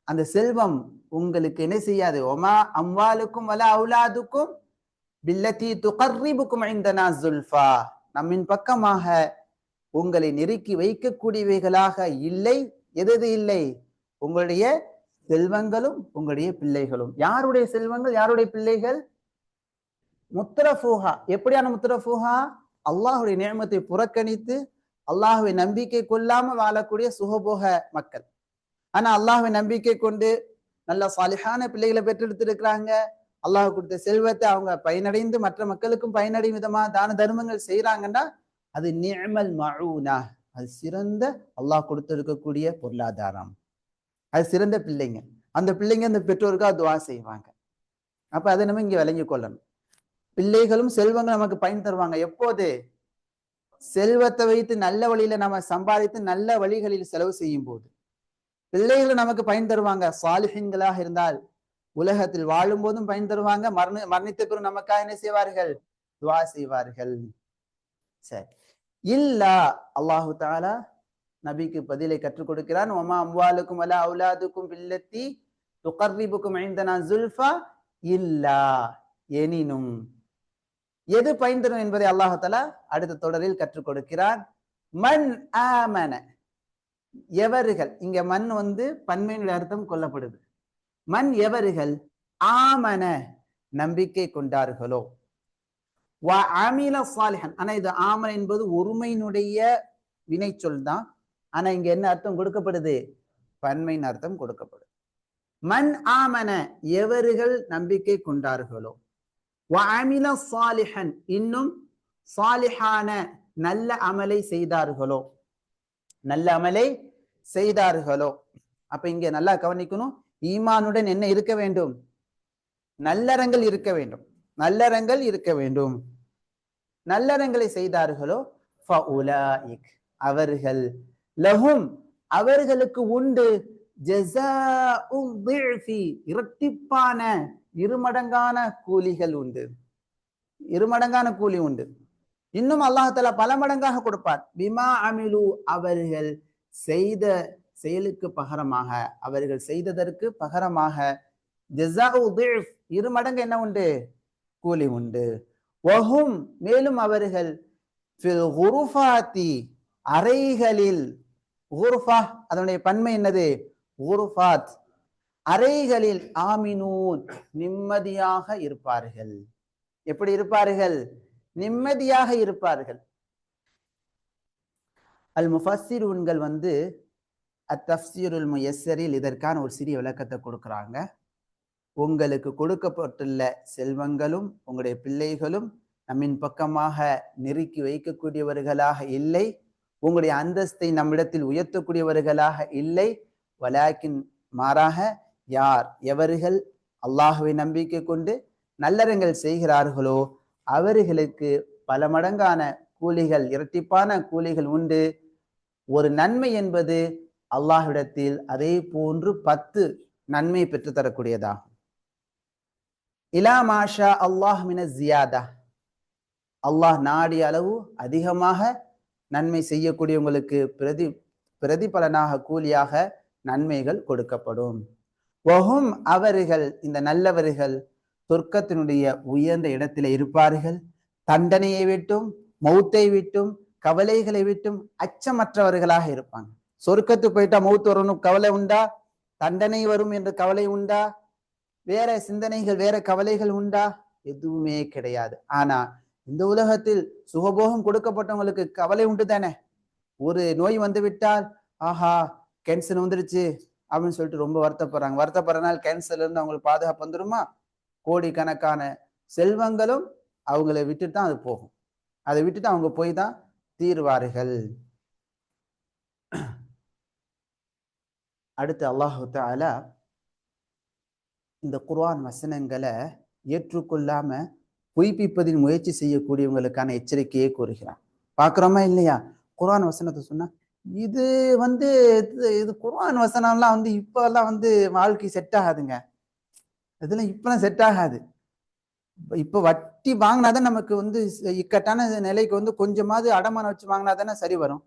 அந்த செல்வம் உங்களுக்கு என்ன செய்யாது? ஒமா அம்வாலுக்கும் வல அவுலாதுக்கும் பில்லதி துகர்ரிபுக்கும் இந்தனா ஸுல்ஃபா, நம்மின் பக்கமாக உங்களை நெருக்கி வைக்கக்கூடியவைகளாக இல்லை. எது இல்லை? உங்களுடைய செல்வங்களும் உங்களுடைய பிள்ளைகளும். யாருடைய செல்வங்கள், யாருடைய பிள்ளைகள்? முத்தரஃபூஹா. எப்படியான முத்தரஃபூஹா? அல்லாஹுடைய நியமத்தை புறக்கணித்து அல்லாஹுவை நம்பிக்கை கொள்ளாம வாழக்கூடிய சுகபோக மக்கள். ஆனா அல்லாஹுவை நம்பிக்கை கொண்டு நல்ல சாலிஹான பிள்ளைகளை பெற்றெடுத்திருக்கிறாங்க. அல்லாஹ் கொடுத்த செல்வத்தை அவங்க பயனடைந்து மற்ற மக்களுக்கும் பயனடையும் விதமா தான தர்மங்கள் செய்யறாங்கன்னா அது நிஅமல் மஊனா, அது சிறந்த அல்லாஹ் கொடுத்திருக்கக்கூடிய பொருளாதாரம். அது சிறந்த பிள்ளைங்க. அந்த பிள்ளைங்க அந்த பெற்றோருக்காக துஆ செய்வாங்க. அப்ப அதை நம்ம இங்க விளங்கி கொள்ளணும். பிள்ளைகளும் செல்வங்களும் நமக்கு பயன் தருவாங்க. எப்போது? செல்வத்தை வைத்து நல்ல வழியில நம்ம சம்பாதித்து நல்ல வழிகளில் செலவு செய்யும் போது. பிள்ளைகளும் நமக்கு பயன் தருவாங்க. சாலிஹீன்களாக இருந்தால் உலகத்தில் வாழும் போதும் பயன் தருவாங்க, மரணித்த பிறகு நமக்காக என்ன செய்வார்கள்? துஆ செய்வார்கள். சரி. இல்லா அல்லாஹு தஆலா நபிக்கு பதிலை கற்றுக் கொடுக்கிறான். வமா அம்வாலுக்கும் வலா அவுலாதுக்கும் பில்லத்தி துகர்ரிபுக்கும் இந்தனா ஸுல்ஃபா இல்லா, எனினும் எது பயன் தரும் என்பதை அல்லாஹ் தஆலா அடுத்த தொடரில் கற்றுக் கொடுக்கிறான். மன் ஆமன, எவர்கள், இங்க மண் பன்மையினுடைய அர்த்தம் கொள்ளப்படுது. மண் எவர்கள், ஆமன நம்பிக்கை கொண்டார்களோ, வ அமில சாலிஹன். ஆனா இது ஆமன என்பது ஒருமையினுடைய வினை சொல் தான். ஆனா இங்க என்ன அர்த்தம் கொடுக்கப்படுது? பன்மையின் அர்த்தம் கொடுக்கப்படுது. மன் ஆமன, எவர்கள் நம்பிக்கை கொண்டார்களோ, வ அமில சாலிஹன், இன்னும் சாலிஹான நல்ல அமலை செய்தார்களோ, நல்ல அமலை செய்தார்களோ. அப்ப இங்க நல்லா கவனிக்கணும். ஈமானுடன் என்ன இருக்க வேண்டும்? நல்லறங்கள் இருக்க வேண்டும். நல்லறங்கள் இருக்க வேண்டும். நல்லறங்களை செய்தார்களோ ஃபஉலாயிக், அவர்கள், லஹும் அவர்களுக்கு உண்டு, ஜஸாஉ ضிஃபி, இரட்டிப்பான இருமடங்கான கூலிகள் உண்டு. இருமடங்கான கூலி உண்டு. இன்னும் அல்லாஹ் தஆலா பல மடங்காக கொடுப்பார். பிமா அமிலு, அவர்கள் செய்த செயலுக்கு பகரமாக, அவர்கள் செய்ததற்கு பகரமாக, ஜஸாஉ ضிஃப், இருமடங்கு என்ன உண்டு? கூலி உண்டு. வஹும், மேலும் அவர்கள், ஃபில் குருஃபாத்தி, அறைகளில், குருஃபா அதனுடைய பன்மை என்னது? குருஃபாத், அறைகளில், ஆமினூன் நிம்மதியாக இருப்பார்கள். எப்படி இருப்பார்கள்? நிம்மதியாக இருப்பார்கள். அல் முஃபஸ்ஸிரூன்கள் அத்தஃப்ஸீருல் முயஸ்ஸரில் இதற்கான ஒரு சிறிய விளக்கத்தை கொடுக்குறாங்க. உங்களுக்கு கொடுக்கப்பட்டுள்ள செல்வங்களும் உங்களுடைய பிள்ளைகளும் நம்மின் பக்கமாக நெருக்கி வைக்கக்கூடியவர்களாக இல்லை, உங்களுடைய அந்தஸ்தை நம்மிடத்தில் உயர்த்தக்கூடியவர்களாக இல்லை. வலாக்கின், மாறாக, யார் எவர்கள் அல்லாஹுவை நம்பிக்கை கொண்டு நல்லறங்கள் செய்கிறார்களோ அவர்களுக்கு பல மடங்கான கூலிகள், இரட்டிப்பான கூலிகள் உண்டு. ஒரு நன்மை என்பது அல்லாஹ்விடத்தில் அதே போன்று 10 நன்மை பெற்று தரக்கூடியதாகும். இலா மாஷா அல்லாஹ் மின ஜியாதா, அல்லாஹ் நாடிய அளவு அதிகமாக நன்மை செய்யக்கூடியவங்களுக்கு பிரதிபலனாக, கூலியாக நன்மைகள் கொடுக்கப்படும். வஹும், அவர்கள், இந்த நல்லவர்கள் சொர்க்கத்தினுடைய உயர்ந்த இடத்திலே இருப்பார்கள். தண்டனையை விட்டும், மௌத்தை விட்டும், கவலைகளை விட்டும் அச்சமற்றவர்களாக இருப்பாங்க. சொர்க்கத்துக்கு போயிட்டா மௌத் வரணும் கவலை உண்டா? தண்டனை வரும் என்று கவலை உண்டா? வேற சிந்தனைகள், வேற கவலைகள் உண்டா? எதுவுமே கிடையாது. ஆனா இந்த உலகத்தில் சுகபோகம் கொடுக்கப்பட்டவங்களுக்கு கவலை உண்டு தானே. ஒரு நோய் வந்து விட்டால், ஆஹா கேன்சர் வந்துருச்சு அப்படின்னு சொல்லிட்டு ரொம்ப வருத்தப்படுறாங்க. வருத்தப்படுறதுனால கேன்சர்ல இருந்து அவங்களுக்கு பாதுகாப்பு வந்துருமா? கோடிக்கணக்கான செல்வங்களும் அவங்களை விட்டுட்டு தான் அது போகும். அதை விட்டுட்டு அவங்க போய் தான் தீர்வார்கள். அடுத்து அல்லாஹு தஆலா இந்த குர்ஆன் வசனங்களை ஏற்றுக்கொள்ளாம பொய்ப்பிப்பதில் முயற்சி செய்யக்கூடியவங்களுக்கான எச்சரிக்கையை கூறுகிறான். பார்க்கிறோமா இல்லையா? குர்ஆன் வசனத்தை சொன்னா இது இது குர்ஆன் வசனம்லாம் இப்பெல்லாம் வாழ்க்கை செட் ஆகாதுங்க. இதெல்லாம் இப்பெல்லாம் செட் ஆகாது. இப்ப வட்டி வாங்கினாதான் நமக்கு இக்கட்டான நிலைக்கு கொஞ்சமாவது அடமானம் வச்சு வாங்கினா தானே சரி வரும்.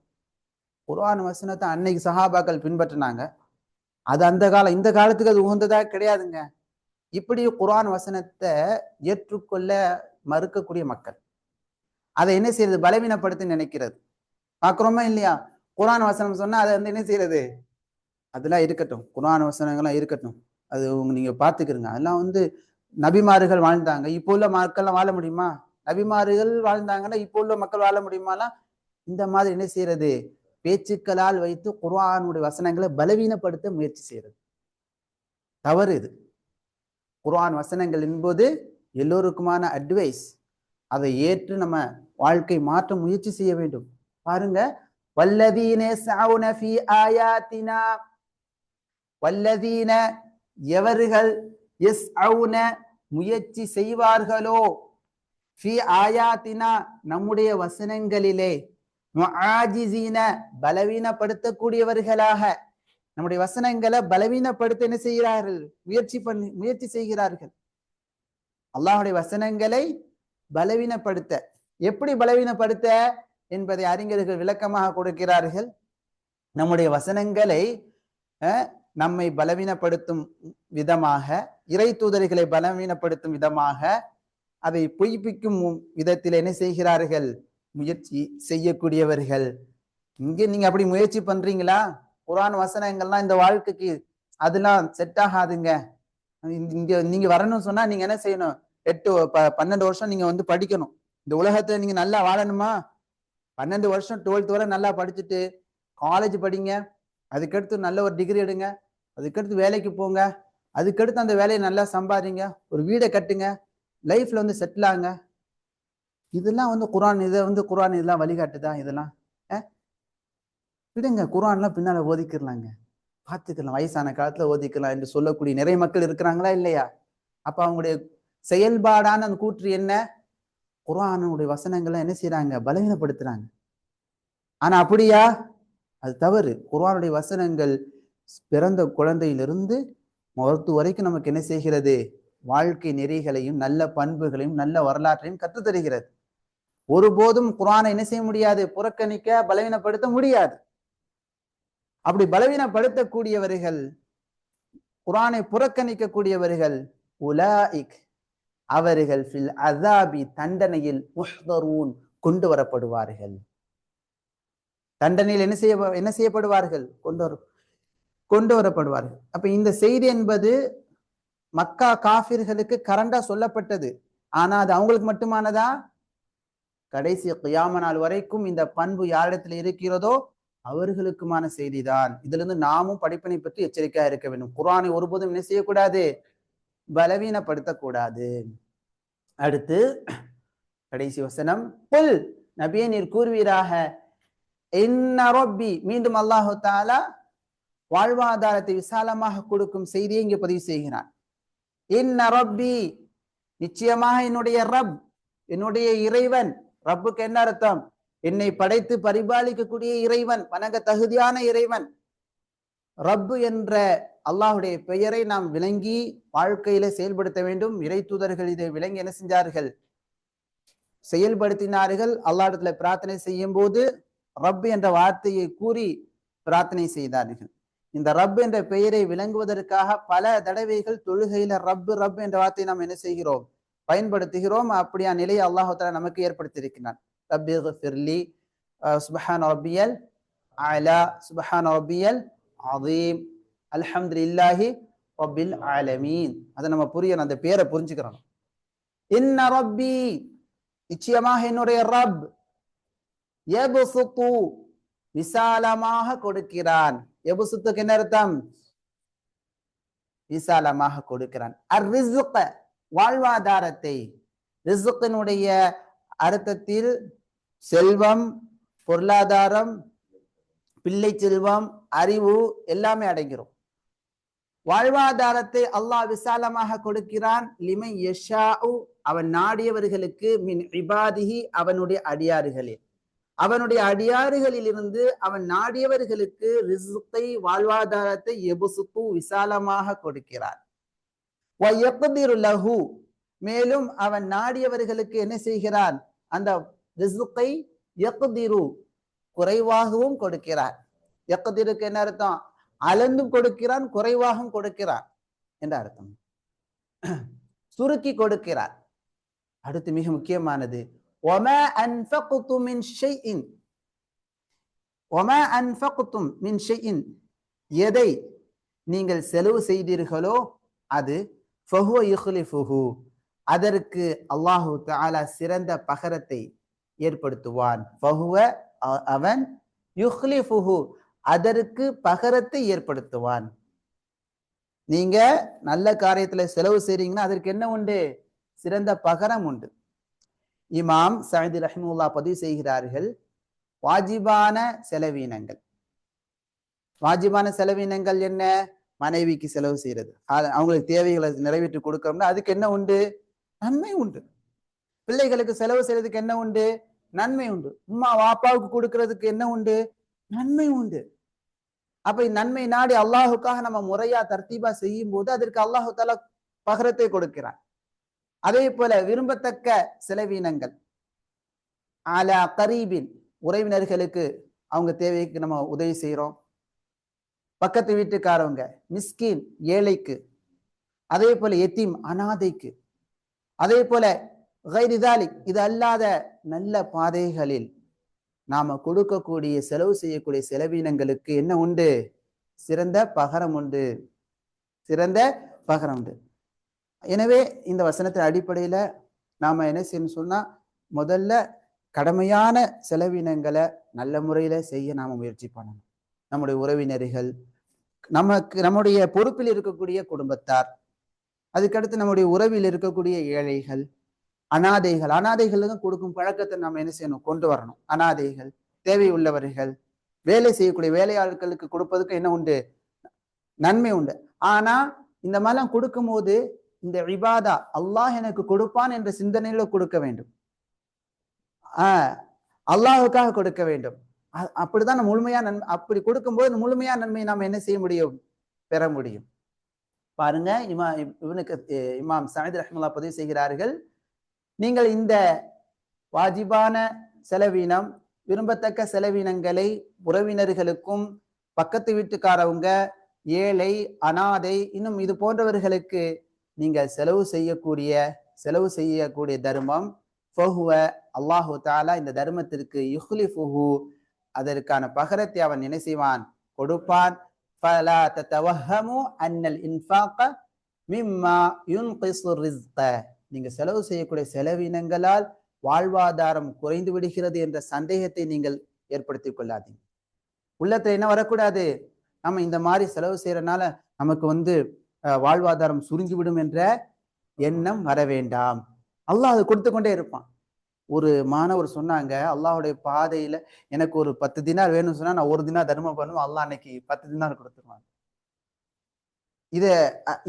குர்ஆன் வசனத்தை அன்னைக்கு சஹாபாக்கள் பின்பற்றினாங்க. அது அந்த காலம், இந்த காலத்துக்கு அது உகந்ததா கிடையாதுங்க. இப்படி குர்ஆன் வசனத்தை ஏற்றுக்கொள்ள மறுக்கக்கூடிய மக்கள் அதை என்ன செய்யறது? பலவீனப்படுத்தி நினைக்கிறது. பார்க்கிறோமா இல்லையா? குர்ஆன் வசனம் சொன்னா அதை வந்து என்ன செய்யறது? அதெல்லாம் இருக்கட்டும், குர்ஆன் வசனங்கள்லாம் இருக்கட்டும், அது நீங்க பார்த்துக்கிறங்க. அதெல்லாம் வந்து நபிமார்கள் வாழ்ந்தாங்க, இப்போ உள்ள மக்கள்லாம் வாழ முடியுமா? நபிமார்கள் வாழ்ந்தாங்கன்னா இப்போ உள்ள மக்கள் வாழ முடியுமாலாம்? இந்த மாதிரி என்ன செய்யறது? பேச்சுக்களால் வைத்து குர்ஆனுடைய வசனங்களை பலவீனப்படுத்த முயற்சி செய்யறது தவறு. இது குர்ஆன் வசனங்கள் என்பது எல்லோருக்குமான அட்வைஸ். அதை ஏற்று நம்ம வாழ்க்கை மாற்ற முயற்சி செய்ய வேண்டும். பாருங்க, வல்லதீன யஸ்அஊன ஃபீ ஆயாத்தினா, வல்லதீன எவர்கள், யஸ்அஊன முயற்சி செய்வார்களோ, ஃபீ ஆயாத்தினா நம்முடைய வசனங்களிலே, முஆஜிஸீன பலவீனப்படுத்தக்கூடியவர்களாக, நம்முடைய வசனங்களை பலவீனப்படுத்த என்ன செய்கிறார்கள்? முயற்சி செய்கிறார்கள். அல்லாஹ்வுடைய வசனங்களை பலவீனப்படுத்த. எப்படி பலவீனப்படுத்த என்பதை அறிஞர்கள் விளக்கமாக கொடுக்கிறார்கள். நம்முடைய வசனங்களை நம்மை பலவீனப்படுத்தும் விதமாக, இறை தூதர்களை பலவீனப்படுத்தும் விதமாக, அதை பொய்ப்பிக்கும் விதத்தில் என்ன செய்கிறார்கள்? முயற்சி செய்யக்கூடியவர்கள். இங்கே நீங்க அப்படி முயற்சி பண்றீங்களா? குர்ஆன் வசனங்கள்லாம் இந்த வாழ்க்கைக்கு அதெல்லாம் செட் ஆகாதுங்க. இங்க நீங்க வரணும்னு சொன்னா நீங்க என்ன செய்யணும்? 12 வருஷம் நீங்க வந்து படிக்கணும். இந்த உலகத்துல நீங்க நல்லா வாழணுமா? 12 வருஷம் 12th வரை நல்லா படிச்சுட்டு காலேஜ் படிங்க, அதுக்கடுத்து நல்ல ஒரு டிகிரி எடுங்க, அதுக்கடுத்து வேலைக்கு போங்க, அதுக்கடுத்து அந்த வேலையை நல்லா சம்பாதிங்க, ஒரு வீடை கட்டுங்க, லைஃப்ல வந்து செட்டில் ஆங்க. இதெல்லாம் வந்து குர்ஆன், இதை வந்து குர்ஆன் இதெல்லாம் வழிகாட்டுதா? இதெல்லாம் விடுங்க. குர்ஆன்லாம் பின்னால ஓதிக்கலாங்க, பார்த்துக்கலாம், வயசான காலத்துல ஓதிக்கலாம் என்று சொல்லக்கூடிய நிறைய மக்கள் இருக்கிறாங்களா இல்லையா? அப்ப அவங்களுடைய செயல்பாடான அந்த கூற்று என்ன? குர்ஆனுடைய வசனங்களை என்ன செய்யறாங்க? பலவீனப்படுத்துறாங்க. ஆனா அப்படியா? அது தவறு. குர்ஆனுடைய வசனங்கள் பிறந்த குழந்தையிலிருந்து மருத்து வரைக்கும் நமக்கு என்ன செய்கிறது? வாழ்க்கை நெறிகளையும் நல்ல பண்புகளையும் நல்ல வரலாற்றையும் கற்றுத் தருகிறது. ஒருபோதும் குர்ஆனை என்ன செய்ய முடியாது? புறக்கணிக்க, பலவீனப்படுத்த முடியாது. அப்படி பலவீனப்படுத்தக்கூடியவர்கள், குர்ஆனை புறக்கணிக்கக்கூடியவர்கள், உலாயிக் அவர்கள் ஃபில் அஸாபி தண்டனையில் முஹ்தரூன் கொண்டு வரப்படுவார்கள். தண்டனையில் என்ன செய்யப்படுவார்கள்? கொண்டு வரப்படுவார்கள். அப்ப இந்த செய்தி என்பது மக்கா காஃபிர்களுக்கு கரண்டா சொல்லப்பட்டது. ஆனா அது அவங்களுக்கு மட்டுமானதா? கடைசி கியாம நாள் வரைக்கும் இந்த பண்பு யாரிடத்தில் இருக்கிறதோ அவர்களுக்குமான செய்திதான். இதுல இருந்து நாமும் படிப்பினை பற்றி எச்சரிக்கையா இருக்க வேண்டும். குர்ஆனை ஒருபோதும் என்ன செய்யக்கூடாது? பலவீனப்படுத்தக்கூடாது. அடுத்து கடைசி வசனம், குல் நபியே நீர் கூறுவீராக, இன்ன ரப்பி, மீண்டும் அல்லாஹு தஆலா வாழ்வாதாரத்தை விசாலமாக கொடுக்கும் செய்தியை இங்கே பதிவு செய்கிறான். இன்ன ரப்பி, நிச்சயமாக என்னுடைய ரப், என்னுடைய இறைவன். ரப்புக்கு என்ன அர்த்தம்? என்னை படைத்து பரிபாலிக்கக்கூடிய இறைவன், வணங்க தகுதியான இறைவன். ரப்பு என்ற அல்லாஹுடைய பெயரை நாம் விளங்கி வாழ்க்கையில செயல்படுத்த வேண்டும். இறை தூதர்கள் இதை விளங்கி என்ன செஞ்சார்கள்? செயல்படுத்தினார்கள். அல்லாஹ்விடத்துல பிரார்த்தனை செய்யும் போது ரப் என்ற வார்த்தையை கூறி பிரார்த்தனை செய்தார்கள். இந்த ரப் என்ற பெயரை விளங்குவதற்காக பல தடவைகள் தொழுகையில ரப் ரப் என்ற வார்த்தையை நாம் என்ன செய்கிறோம்? பயன்படுத்துகிறோம். அப்படியா நிலையை அல்லாஹ் தஆலா நமக்கு ஏற்படுத்தியிருக்கிறான். ரப்பி ஃபிர்லி, சுப்ஹான ரப்பியல் அலா, சுப்ஹான ரப்பியல் அதீம், அல்ஹம்துலில்லாஹி ரப்பில் ஆலமீன். அதை நம்ம புரியணும், அந்த பேரை புரிஞ்சுக்கிறோம். இன்ன ரப்பி, நிச்சயமாக என்னுடைய ரப், யப்சுத்து விசாலமாக கொடுக்கிறான். யப்சுத்துக்கு என்ன அர்த்தம்? விசாலமாக கொடுக்கிறான். அர்ரிஸ்க வாழ்வாதாரத்தை. ரிஸ்கினுடைய அர்த்தத்தில் செல்வம், பொருளாதாரம், பிள்ளை செல்வம், அறிவு எல்லாமே அடங்கிறோம். வாழ்வாதாரத்தை அல்லாஹ் விசாலமாக கொடுக்கிறான். லிமன் யஷாஉ, அவன் நாடியவர்களுக்கு, மின் இபாதிஹி, அவனுடைய அடியாறுகளே, அவனுடைய அடியாறுகளில் இருந்து அவன் நாடியவர்களுக்கு ரிஸ்கை, வாழ்வாதாரத்தை யப்சுத்து விசாலமாக கொடுக்கிறான். வ யக்திரு லஹு, மேலும் அவன் நாடியவர்களுக்கு என்ன செய்கிறான்? அந்த ரிஸ்கை யக்திரு குறைவாகவும் கொடுக்கிறார். யக்திருக்கு என்ன அர்த்தம்? அளந்தும் கொடுக்கிறான், குறைவாகவும் கொடுக்கிறார் என்ற அர்த்தம். சுருக்கி கொடுக்கிறார். அடுத்து மிக முக்கியமானது, وَمَا أَنْفَقْتُمْ مِنْ شَيْءٍ وَمَا أَنْفَقْتُمْ مِنْ شَيْءٍ எதை நீங்கள் செலவு செய்தீர்களோ அது فَهُوَ يُخْلِفُهُ அதற்கு அல்லாஹு தஆலா சிறந்த பகரத்தை ஏற்படுத்துவான். فَهُوَ அவன் يُخْلِفُهُ அதற்கு பகரத்தை ஏற்படுத்துவான். நீங்க நல்ல காரியத்துல செலவு செய்றீங்கன்னா அதற்கு என்ன உண்டு? சிறந்த பகரம் உண்டு. இமாம் சஅதி ரஹிமஹுல்லாஹ் பதிவு செய்கிறார்கள், வாஜிபான செலவீனங்கள். வாஜிபான செலவீனங்கள் என்ன? மனைவிக்கு செலவு செய்யறது, அவங்களுக்கு தேவைகளை நிறைவேற்றி கொடுக்கணும்னா அதுக்கு என்ன உண்டு? நன்மை உண்டு. பிள்ளைகளுக்கு செலவு செய்யறதுக்கு என்ன உண்டு? நன்மை உண்டு. உம்மா வாப்பாவுக்கு கொடுக்கறதுக்கு என்ன உண்டு? நன்மை உண்டு. அப்ப நன்மை நாடி அல்லாஹுக்காக நம்ம முறையா தர்த்தீபா செய்யும் போது அதற்கு அல்லாஹு தஆலா பகரத்தை கொடுக்கிறான். அதே போல விரும்பத்தக்க செலவீனங்கள், அலா கரீபின் உறவினர்களுக்கு அவங்க தேவைக்கு நம்ம உதவி செய்யறோம், பக்கத்து வீட்டுக்காரவங்க, மிஸ்கின் ஏழைக்கு, அதே போல எத்தீம் அனாதைக்கு, அதே போல கைரி தாலிக் இது அல்லாத நல்ல பாதைகளில் நாம கொடுக்கக்கூடிய செலவு செய்யக்கூடிய செலவீனங்களுக்கு என்ன உண்டு? சிறந்த பகரம் உண்டு. சிறந்த பகரம் உண்டு. எனவே இந்த வசனத்தின் அடிப்படையில நாம என்ன செய்யணும் சொன்னா, முதல்ல கடமையான செலவினங்களை நல்ல முறையில செய்ய நாம முயற்சி பண்ணணும். நம்முடைய உறவினர்கள், நம்முடைய பொறுப்பில் இருக்கக்கூடிய குடும்பத்தார், அதுக்கடுத்து நம்முடைய உறவில் இருக்கக்கூடிய ஏழைகள், அனாதைகள். அனாதைகளுக்கு கொடுக்கும் பழக்கத்தை நம்ம என்ன செய்யணும்? கொண்டு வரணும். அனாதைகள், தேவை உள்ளவர்கள், வேலை செய்யக்கூடிய வேலையாட்களுக்கு கொடுப்பதுக்கு என்ன உண்டு? நன்மை உண்டு. ஆனா இந்த மாதிரிலாம் கொடுக்கும் போது இந்த இபாதா அல்லாஹ் எனக்கு கொடுப்பான் என்ற சிந்தனையில கொடுக்க வேண்டும். அல்லாஹுக்காக கொடுக்க வேண்டும். அப்படிதான் முழுமையா நன்மை. அப்படி கொடுக்கும்போது முழுமையா நன்மை நாம் என்ன செய்ய முடியும்? பெற முடியும். பாருங்க, இமாம் சஅதி ரஹ்மத்துல்லாஹி பதிவு செய்கிறார்கள், நீங்கள் இந்த வாஜிபான செலவீனம், விரும்பத்தக்க செலவீனங்களை உறவினர்களுக்கும், பக்கத்து வீட்டுக்காரவங்க, ஏழை, அனாதை, இன்னும் இது போன்றவர்களுக்கு நீங்கள் செலவு செய்யக்கூடிய தர்மம், ஃபஹுவ அல்லாஹு தஆலா இந்த தர்மத்திற்கு யுஹ்லிஃபுஹு அதற்கான பகரத்தை அவன் என்ன செய்வான்? கொடுப்பான். ஃபலா ததவஹமு அன்னல் இன்ஃபாக மிம்மா யுன்கிஸு ரிஸ்க நீங்க செலவு செய்யக்கூடிய செலவினங்களால் வாழ்வாதாரம் குறைந்து விடுகிறது என்ற சந்தேகத்தை நீங்கள் ஏற்படுத்திக் கொள்ளாதீங்க. உள்ளத்துல என்ன வரக்கூடாது? நம்ம இந்த மாதிரி செலவு செய்யறதுனால நமக்கு வாழ்வாதாரம் சுருங்கிவிடும் என்ற எண்ணம் வர வேண்டாம். அல்லாஹ் அது கொடுத்து கொண்டே இருப்பான். ஒரு மாணவர் சொன்னாங்க, அல்லாஹுடைய பாதையில எனக்கு ஒரு 10 தினார் வேணும்னு சொன்னா நான் 1 தினார் தர்மம் பண்ணுவேன், அல்லாஹ் அன்னைக்கு 10 தினார் கொடுத்துருவாங்க. இத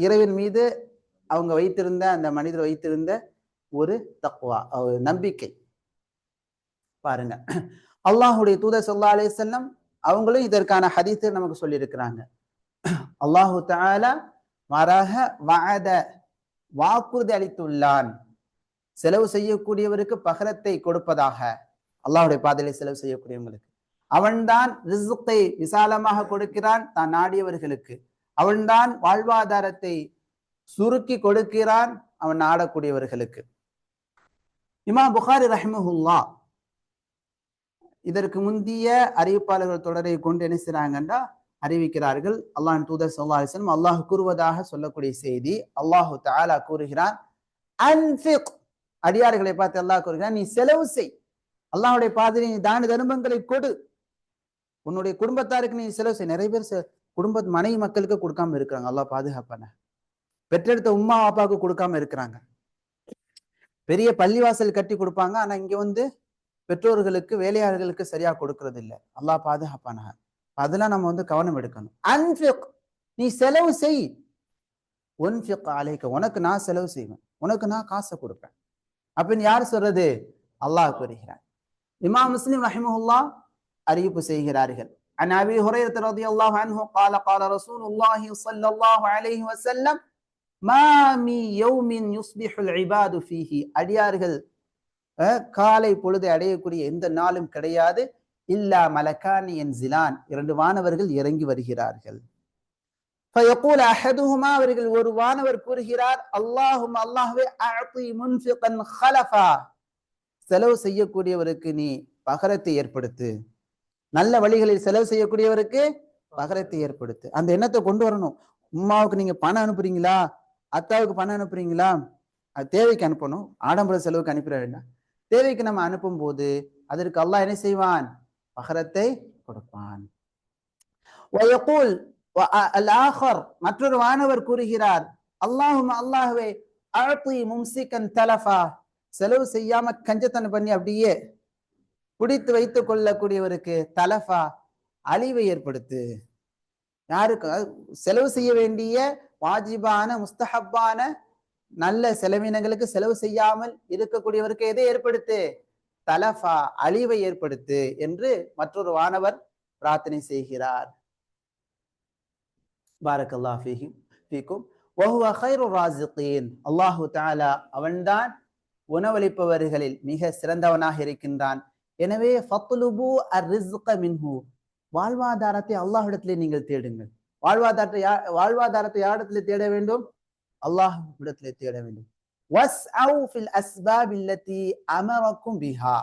இறைவன் மீது அவங்க வைத்திருந்த, அந்த மனிதர் வைத்திருந்த ஒரு தக்வா, ஒரு நம்பிக்கை பாருங்க. அல்லாஹுடைய தூதர் ஸல்லல்லாஹு அலைஹி வஸல்லம் அவங்களும் இதற்கான ஹதீஸை நமக்கு சொல்லி இருக்கிறாங்க. அல்லாஹு தஆலா மாறாக வாக்குறுதி அளித்துள்ளான், செலவு செய்யக்கூடியவருக்கு பகரத்தை கொடுப்பதாக. அல்லாஹுடைய பாதையிலே செலவு செய்யக்கூடியவங்களுக்கு அவன்தான் ரிஸ்கை விசாலமாக கொடுக்கிறான் தான் நாடியவர்களுக்கு. அவன்தான் வாழ்வாதாரத்தை சுருக்கி கொடுக்கிறான் அவன் நாடக்கூடியவர்களுக்கு. இமாம் புகாரி ரஹிமஹுல்லாஹ் இதற்கு முந்திய அறிவிப்பாளர்கள் தொடரை கொண்டு என்ன செய்றாங்கன்னா அறிவிக்கிறார்கள். அல்லாஹ்வின் தூதர் ஸல்லல்லாஹு அலைஹி வஸல்லம் அல்லாஹ் கூறுவதாக சொல்லக்கூடிய செய்தி, அல்லாஹு தஆலா கூறுகிறான், அன்ஃபிக், அடியார்களை பார்த்து அல்லாஹ் கூறுகிறான், நீ செலவு செய், அல்லாஹ்வுடைய பாதையில் நீ தான தர்மங்களை கொடு, உன்னுடைய குடும்பத்தாருக்கு நீ செலவு செய். நிறைய பேர் குடும்ப மனைவி மக்களுக்கு கொடுக்காம இருக்கிறாங்க, அல்லாஹ் பாதுகாப்பான. பெற்றெடுத்த உம்மா அப்பாவுக்கு கொடுக்காம இருக்கிறாங்க. பெரிய பள்ளிவாசல் கட்டி கொடுப்பாங்க, ஆனா இங்க பெற்றோர்களுக்கு வேலையாளர்களுக்கு சரியா கொடுக்கறது இல்லை. அல்லாஹ் பாதுகாப்பான. அதெல்லாம் நம்ம கவனம் எடுக்கணும். அன்ஃபிக், நீ செலவு செய். உன்ஃபிக் அலைக, உனக்கு நான் செலவு செய்வேன், உனக்கு நான் காசை கொடுப்பேன் அப்படின்னு யார் சொல்றது? அல்லாஹ் கூறுகிறார். இமாம் முஸ்லிம் ரஹிமஹுல்லாஹ் அறிவிப்பு செய்கிறார்கள். عن أبي هريرة رضي الله عنه قال قال رسول الله صلى الله عليه وسلم ما من يوم يصبح العباد فيه, அடியார்கள் காலை பொழுதை அடையக்கூடிய எந்த நாளும் கிடையாது, இல்லா மலக்கானி யன்சிலான், 2 வானவர்கள் இறங்கி வருகிறார்கள். ஃபயகூல் அஹதுஹுமா, அவர்கள் ஒரு வானவர் கூறுகிறார், அல்லாஹும்ம அல்லாஹ்வே அஅதி முன்ஃபிகன் ஹலஃபா, செலவு செய்யக்கூடியவருக்கு நீ பகரத்தை ஏற்படுத்து, நல்ல வழிகளில் செலவு செய்யக்கூடியவருக்கு பகரத்தை ஏற்படுத்து. அந்த எண்ணத்தை கொண்டு வரணும். உம்மாவுக்கு நீங்க பணம் அனுப்புறீங்களா, அத்தாவுக்கு பணம் அனுப்புறீங்களா, அது தேவைக்கு அனுப்பணும், ஆடம்பர செலவுக்கு அனுப்பிட வேண்டாம். தேவைக்கு நம்ம அனுப்பும் போது அதற்கு அல்லாஹ் என்ன செய்வான், பகரத்தை கொடுப்பான். வயகூல் அல்-ஆகர், மற்றொரு வானவர் கூறுகிறார், அல்லாஹும்ம அல்லாஹ்வே அஅதி மும்சிகன் தலஃபா, செலவு செய்யாம கஞ்சத்தனம் பண்ணி அப்படியே பிடித்து வைத்துக் கொள்ளக்கூடியவருக்கு தலஃபா, அழிவை ஏற்படுத்து. யாருக்கு செலவு செய்ய வேண்டிய வாஜிபான முஸ்தஹப்பான நல்ல செலவினங்களுக்கு செலவு செய்யாமல் இருக்கக்கூடியவருக்கு எதை ஏற்படுத்து, தலஃபா, அழிவை ஏற்படுத்து என்று மற்றொரு வானவர் பிரார்த்தனை செய்கிறார். பாரக்கல்லாஹு ஃபீக்கும் வஹுவ கைரு ராஸிகீன், அல்லாஹு தஆலா அவன்தான் உணவளிப்பவர்களில் மிக சிறந்தவனாக இருக்கின்றான். எனவே ஃபத்லுபு அர்-ரிஸ்க மின்ஹு, வாழ்வாதாரத்தை அல்லாஹ்விடத்திலே நீங்கள் தேடுங்கள். வாழ்வாதாரத்தை யாரிடத்திலே தேட வேண்டும், அல்லாஹ்விடத்திலே தேட வேண்டும். வஸ்அவு ஃபில் அஸ்பாப் அல்லதி அமரக்கும் பிஹா,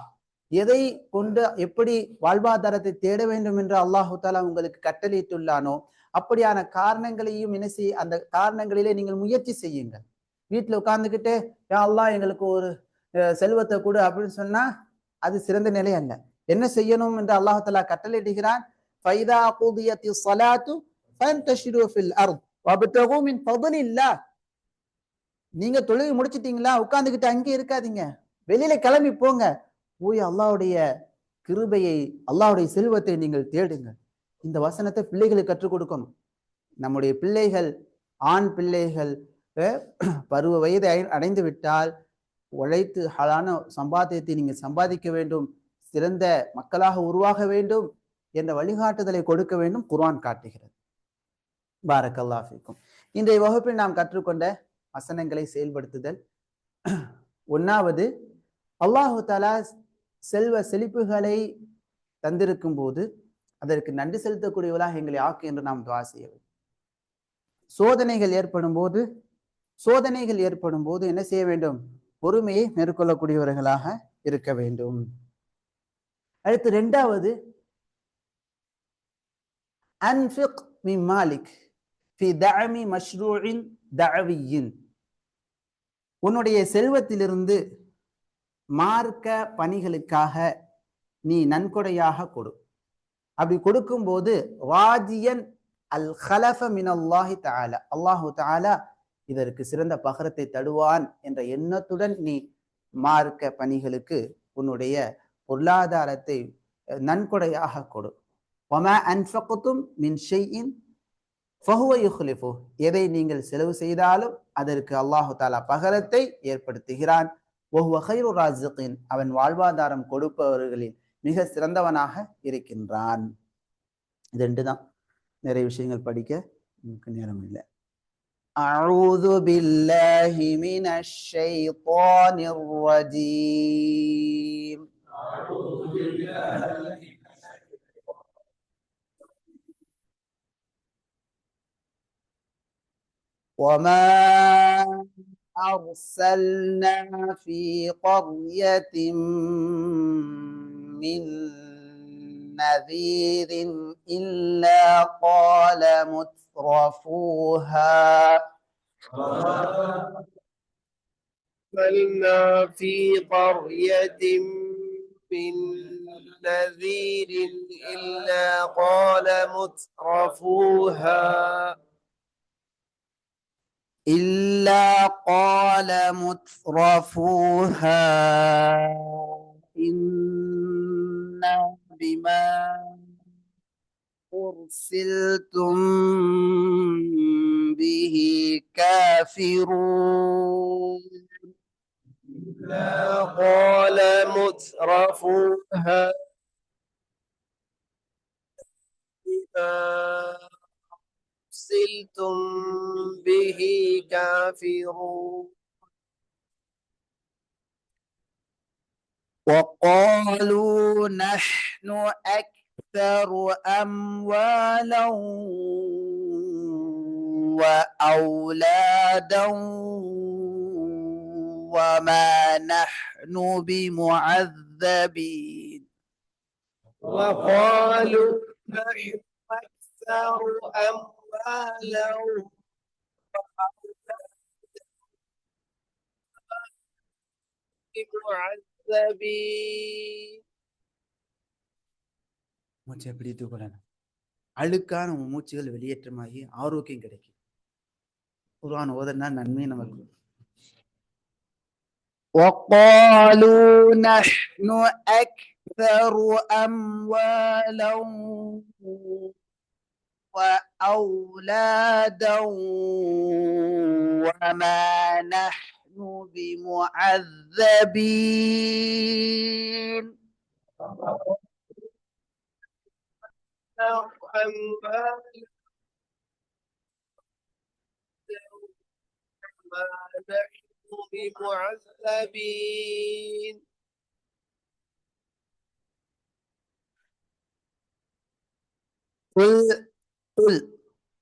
எதை கொண்டு எப்படி வாழ்வாதாரத்தை தேட வேண்டும் என்று அல்லாஹு தஆலா உங்களுக்கு கட்டளையிட்டுள்ளானோ அப்படியான காரணங்களையும் என்ன செய்ய, அந்த காரணங்களிலே நீங்கள் முயற்சி செய்யுங்கள். வீட்டுல உட்கார்ந்துக்கிட்டு யா அல்லாஹ் எங்களுக்கு ஒரு செல்வத்தை கொடு அப்படின்னு சொன்னா அது சிறந்த நிலை அல்ல. என்ன செய்யணும் என்று அல்லாஹ் தஆலா கட்டளையிடுகிறான், ஃபைதா குதியத்திஸ் ஸலாத்து ஃபன்தஷிரு ஃபில் அர்த் வப்தகு மின் ஃபضலில்லாஹ், நீங்க தொழுகை முடிச்சிட்டீங்களா, உட்கார்ந்துக்கிட்டு அங்கே இருக்காதீங்க, வெளியில கிளம்பி போங்க, போய் அல்லாஹ்வுடைய கிருபையை அல்லாஹ்வுடைய செல்வத்தை நீங்கள் தேடுங்க. இந்த வசனத்தை பிள்ளைகளுக்கு கற்றுக் கொடுக்கணும். நம்முடைய பிள்ளைகள், ஆண் பிள்ளைகள் பருவ வயதை அடைந்து விட்டால் உழைத்து ஹலான சம்பாத்தியத்தை நீங்க சம்பாதிக்க வேண்டும், சிறந்த மக்களாக உருவாக வேண்டும் என்ற வழிகாட்டுதலை கொடுக்க வேண்டும், குர்ஆன் காட்டுகிறது. பாரக்கல்லாஹு ஃபீக்கும். இன்றைய வகுப்பில் நாம் கற்றுக்கொண்ட வசனங்களை செயல்படுத்துதல். 1வது, அல்லாஹு தஆலா செல்வ செழிப்புகளை தந்திருக்கும் போது அதற்கு நன்றி செலுத்தக்கூடியவர்களாக எங்களை ஆக்கு என்று நாம் துஆ செய்ய வேண்டும். சோதனைகள் ஏற்படும் போது என்ன செய்ய வேண்டும், பொறுமையை மேற்கொள்ளக்கூடியவர்களாக இருக்க வேண்டும். அடுத்து 2வது, அன்ஃபிக் மின் மாலிக் ஃபி தஅமி மஷ்ரூஇன் தஅவியின், உன்னுடைய செல்வத்திலிருந்து மார்க்க பணிகளுக்காக நீ நன்கொடையாக கொடு. அப்படி கொடுக்கும் போது வாஜியன் அல் ஹலஃப மினல்லாஹி தஆலா, அல்லாஹு தஆலா இதற்கு சிறந்த பகரத்தை தடுவான் என்ற எண்ணத்துடன் நீ மார்க்க பணிகளுக்கு உன்னுடைய பொருளாதாரத்தை நன்கொடையாக கொடு. வமா அன்ஃபக்தும் மின் ஷைஇன் ஃபஹுவ யுக்லிஃபு, எதை நீங்கள் செலவு செய்தாலும் அதற்கு அல்லாஹு தஆலா பகரத்தை ஏற்படுத்துகிறான். வஹுவ கைரு ராஸிகீன், அவன் வாழ்வாதாரம் கொடுப்பவர்களில் மிக சிறந்தவனாக இருக்கின்றான். இது 2 தான். நிறைய விஷயங்கள் படிக்க நமக்கு நேரம் இல்லை. அஊது பில்லாஹி மினஷ் ஷைத்தானிர் ரஜீம். وما أرسلنا في قرية من نذير إلا قال مترفوها أرسلنا في قرية من نذير إلا قال مترفوها إنا بما أرسلتم به كافرون. إلا قال مترفوها بما أرسلتم به كافرون. وقالوا نحن أكثر أموالا وأولادا وما نحن بمعذبين. وقالوا نحن أكثر أموالا بمعذبين. மூச்சை பிடித்து கொள்ளணும். அழுக்கான மூச்சுகள் வெளியேற்றமாகி ஆரோக்கியம் கிடைக்கும். குர்ஆன் ஓதுனா நன்மை நமக்கு. وقالوا نحن أكثر أموالا وأولادا وما نحن بمعذبين. أموالا ما نحن بمعذبين. قل قل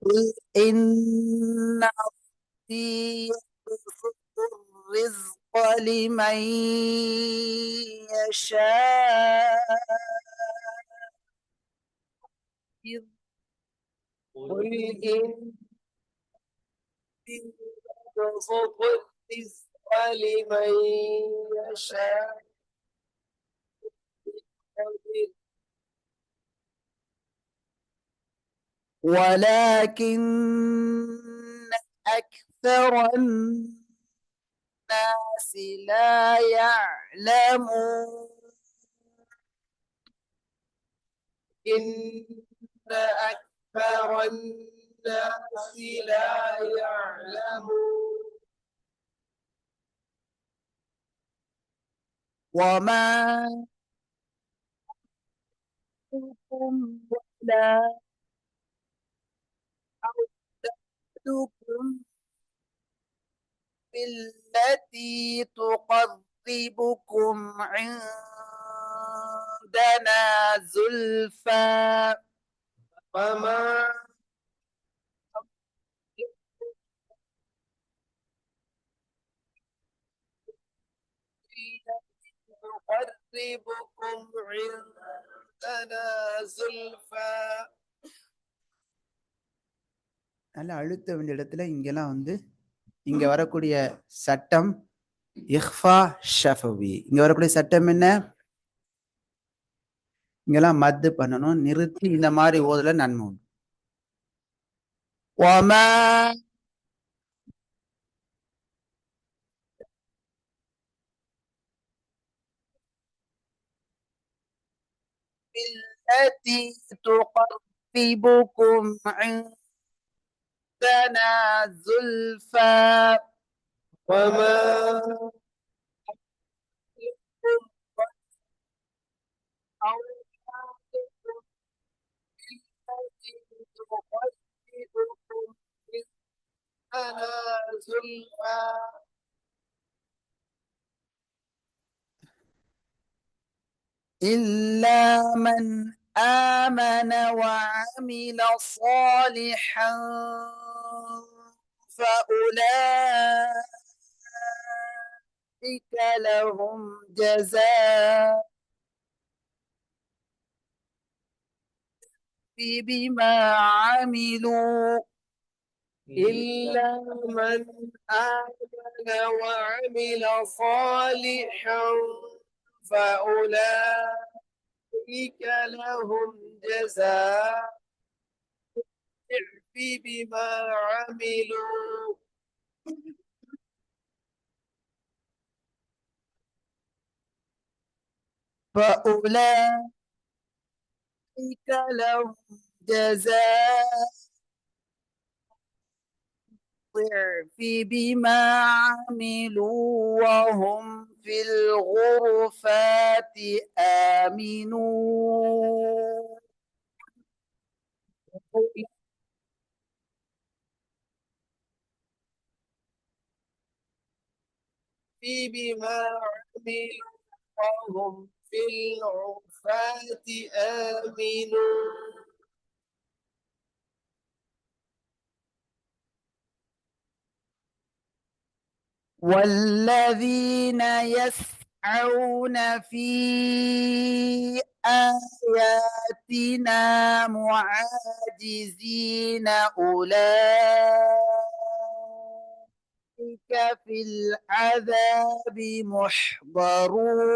قل إن ربي يبسط الرزق لمن يشاء قل إن يبسط الرزق لمن يشاء ولكن أكثر الناس لا يعلمون. إن أكثر الناس لا يعلمون. وما أنتم ولا أولادكم بالتي تقربكم عندنا زلفى وما يقربكم عندنا زلفى. நல்ல அழுத்த வேண்டிய இடத்துல இங்கெல்லாம் இங்க வரக்கூடிய சட்டம் இஹ்ஃபா ஷஃபவி. இங்க வரக்கூடிய சட்டம் என்ன? இங்கெல்லாம் மத்து பண்ணணும், நிறுத்தி இந்த மாதிரி ஓதுல நன்மை உண்டு. وما بالتي تقربكم عندنا زلفى وما أولادكم بالتي تقربكم عندنا زلفى إلا من آمن وعمل صالحا فأولئك لهم جزاء بما عملوا إلا من آمن وعمل صالحا فأولئك لهم جزاء الضعف بما عملوا فأولئك لهم جزاء الضعف بما عملوا وهم في الغرفات آمنون. بما عملوا وهم في الغرفات آمنون والذين يسعون في آياتنا معاجزين أولئك في العذاب محضرون.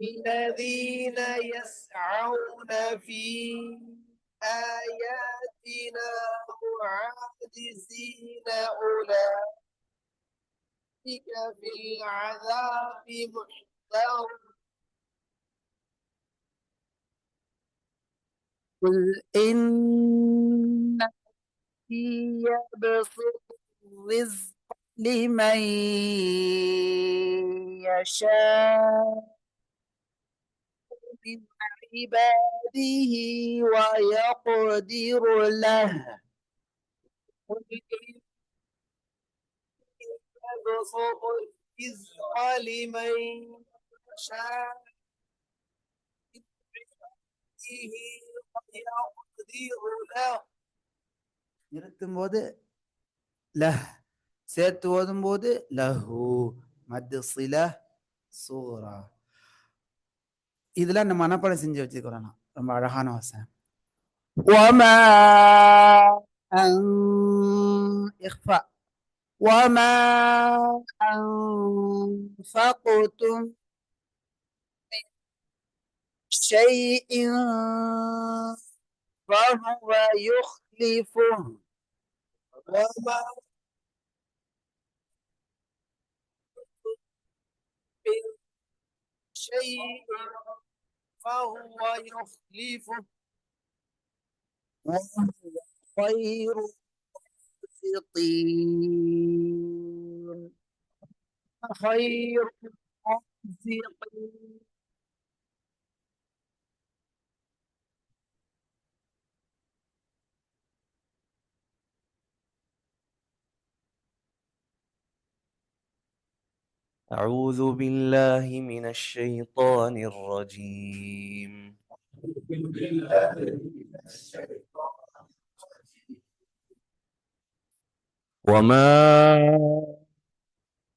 الذين يسعون في آياتنا معاجزين أولئك في العذاب محضرون قل إن يبسط الرزق لمن يشاء من عباده ويقدر له. قل إن يبسط الرزق لمن يشاء من عباده ويقدر له நிறுத்தும் போது லஹ், சேர்த்து ஓதும் போது லஹு, மத்து சில சூரா. இதெல்லாம் நம்ம மனப்பாடம் செஞ்சு வச்சுக்கிறோம். ரொம்ப அழகான வசனம். وما إخفاء وما أنفقتم من شيء فهو يخلفه وما من شيء فهو يخلفه وهو خير الرازقين. خير الرازقين. أعوذ بالله من الشيطان الرجيم. وما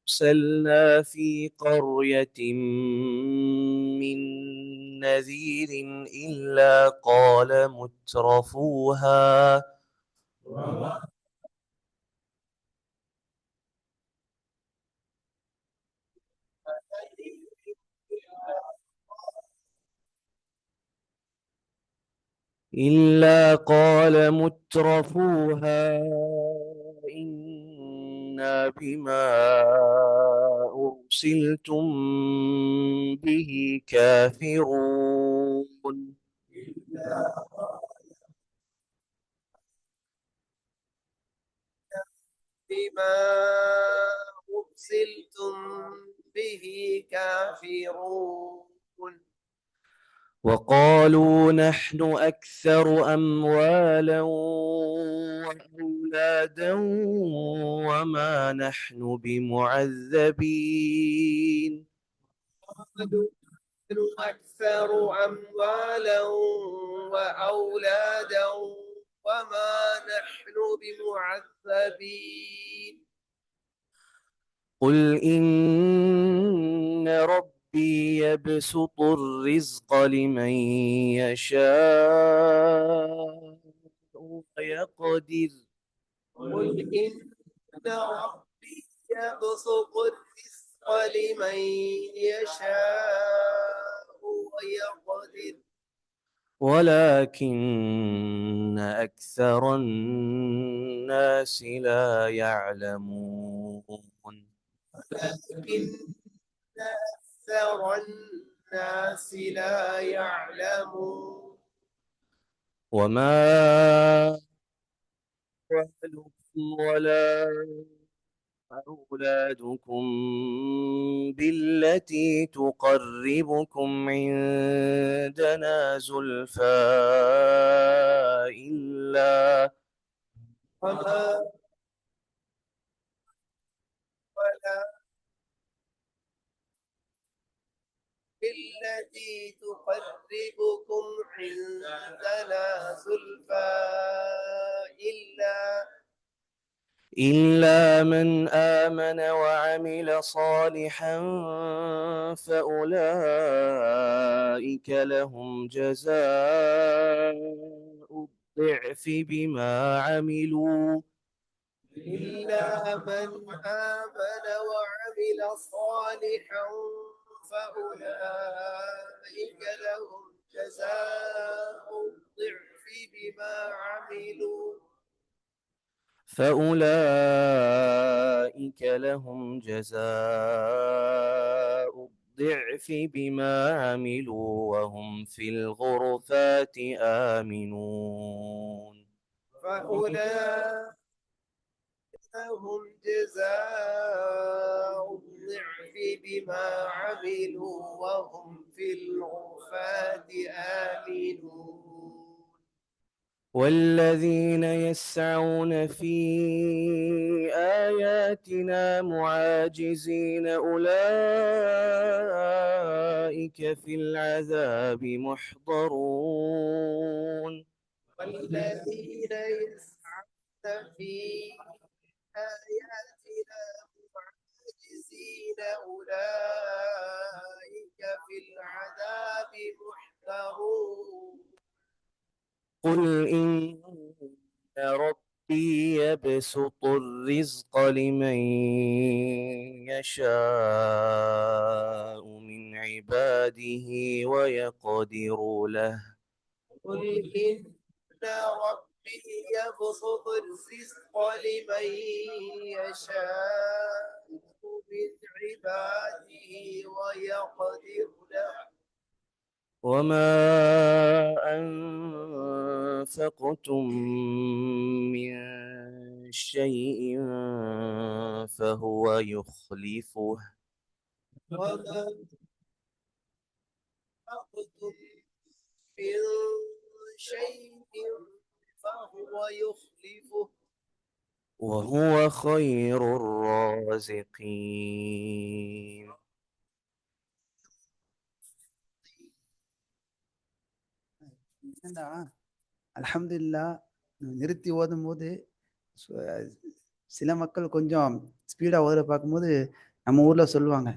أرسلنا في قرية من نذير إلا قال مترفوها إنا بما أرسلتم به كافرون. بما أرسلتم به كافرون وقالوا نحن أكثر أموالا وأولادا وما نحن بمعذبين. نحن أكثر أموالا وأولادا وما نحن بمعذبين. قل إن ربي يبسط الرزق لمن يشاء ويقدر. قل إن ربي يبسط الرزق لمن يشاء ويقدر ولكن أكثر الناس لا يعلمون. لكن أكثر الناس لا يعلمون. وما أموالكم ولا أولادكم بالتي تقربكم عندنا زلفى إلا وما ولا تقربكم عندنا زلفى إلا من آمن وعمل صالحا فأولئك لهم جزاء الضعف بما عملوا إلا من آمن وعمل صالحا فأولئك لهم جزاء الضعف بما عملوا فأولئك لهم جزاء الضعف بما عملوا وهم في الغرفات آمنون فأولئك لهم جزاء الضعف بما عملوا وهم في الغرفات آمنون والذين يسعون في آياتنا معاجزين أولئك في العذاب محضرون والذين يسعون في آياتنا معجزين أولئك في العذاب محضرون قل إن ربي يبسط الرزق لمن يشاء من عباده ويقدر له قل إن ربي يبسط الرزق لمن يشاء من عباده ويقدر له وما أنفقتم من شيء فهو يخلفه وما أنفقتم من شيء فهو يخلفه وهو خير الرازقين என்னடா அல்ஹம்துலில்லாஹ் நிறுத்தி ஓதும் போது சில மக்கள் கொஞ்சம் ஸ்பீடா ஓதுற பார்க்கும்போது நம்ம ஊர்ல சொல்லுவாங்க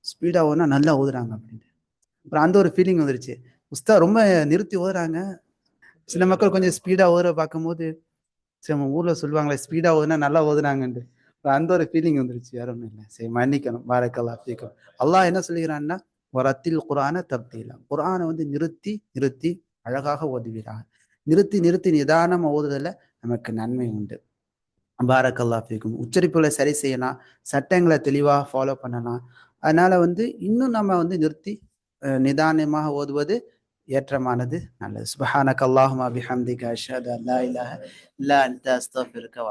ஸ்பீடா ஓதுனா நல்லா ஓதுறாங்க அப்படின்ட்டு. அப்புறம் அந்த ஒரு ஃபீலிங் வந்துருச்சு. உஸ்தா ரொம்ப நிறுத்தி ஓதுறாங்க. சில மக்கள் கொஞ்சம் ஸ்பீடா ஓதுற பார்க்கும்போது சரி நம்ம ஊர்ல சொல்லுவாங்களே ஸ்பீடா ஓதுனா நல்லா ஓதுறாங்கன்ட்டு. அப்புறம் அந்த ஒரு ஃபீலிங் வந்துருச்சு. வேற ஒன்றும் இல்லை. சரி மன்னிக்கணும். பாரக்கல்லாஹ் ஃபீக்கும். அல்லாஹ் என்ன சொல்லுகிறான்னா வரத்தில் குர்ஆன தர்தீலா. குர்ஆனை வந்து நிறுத்தி நிறுத்தி அழகாக ஓதுவீராக. நிறுத்தி நிறுத்தி நிதானமா ஓதுதல நமக்கு நன்மை உண்டு. பாரக்கல்லாஹ் ஃபீக்கும். உச்சரிப்புகளை சரி செய்யலாம், சட்டங்களை தெளிவாக ஃபாலோ பண்ணலாம். அதனால வந்து இன்னும் நம்ம வந்து நிறுத்தி நிதானமாக ஓதுவது ஏற்றமானது, நல்லது. சுப்ஹானக அல்லாஹும்ம பிஹம்திக அஷ்ஹது அல்லா இலாஹ இல்லா அன்த அஸ்தக்ஃபிருக வ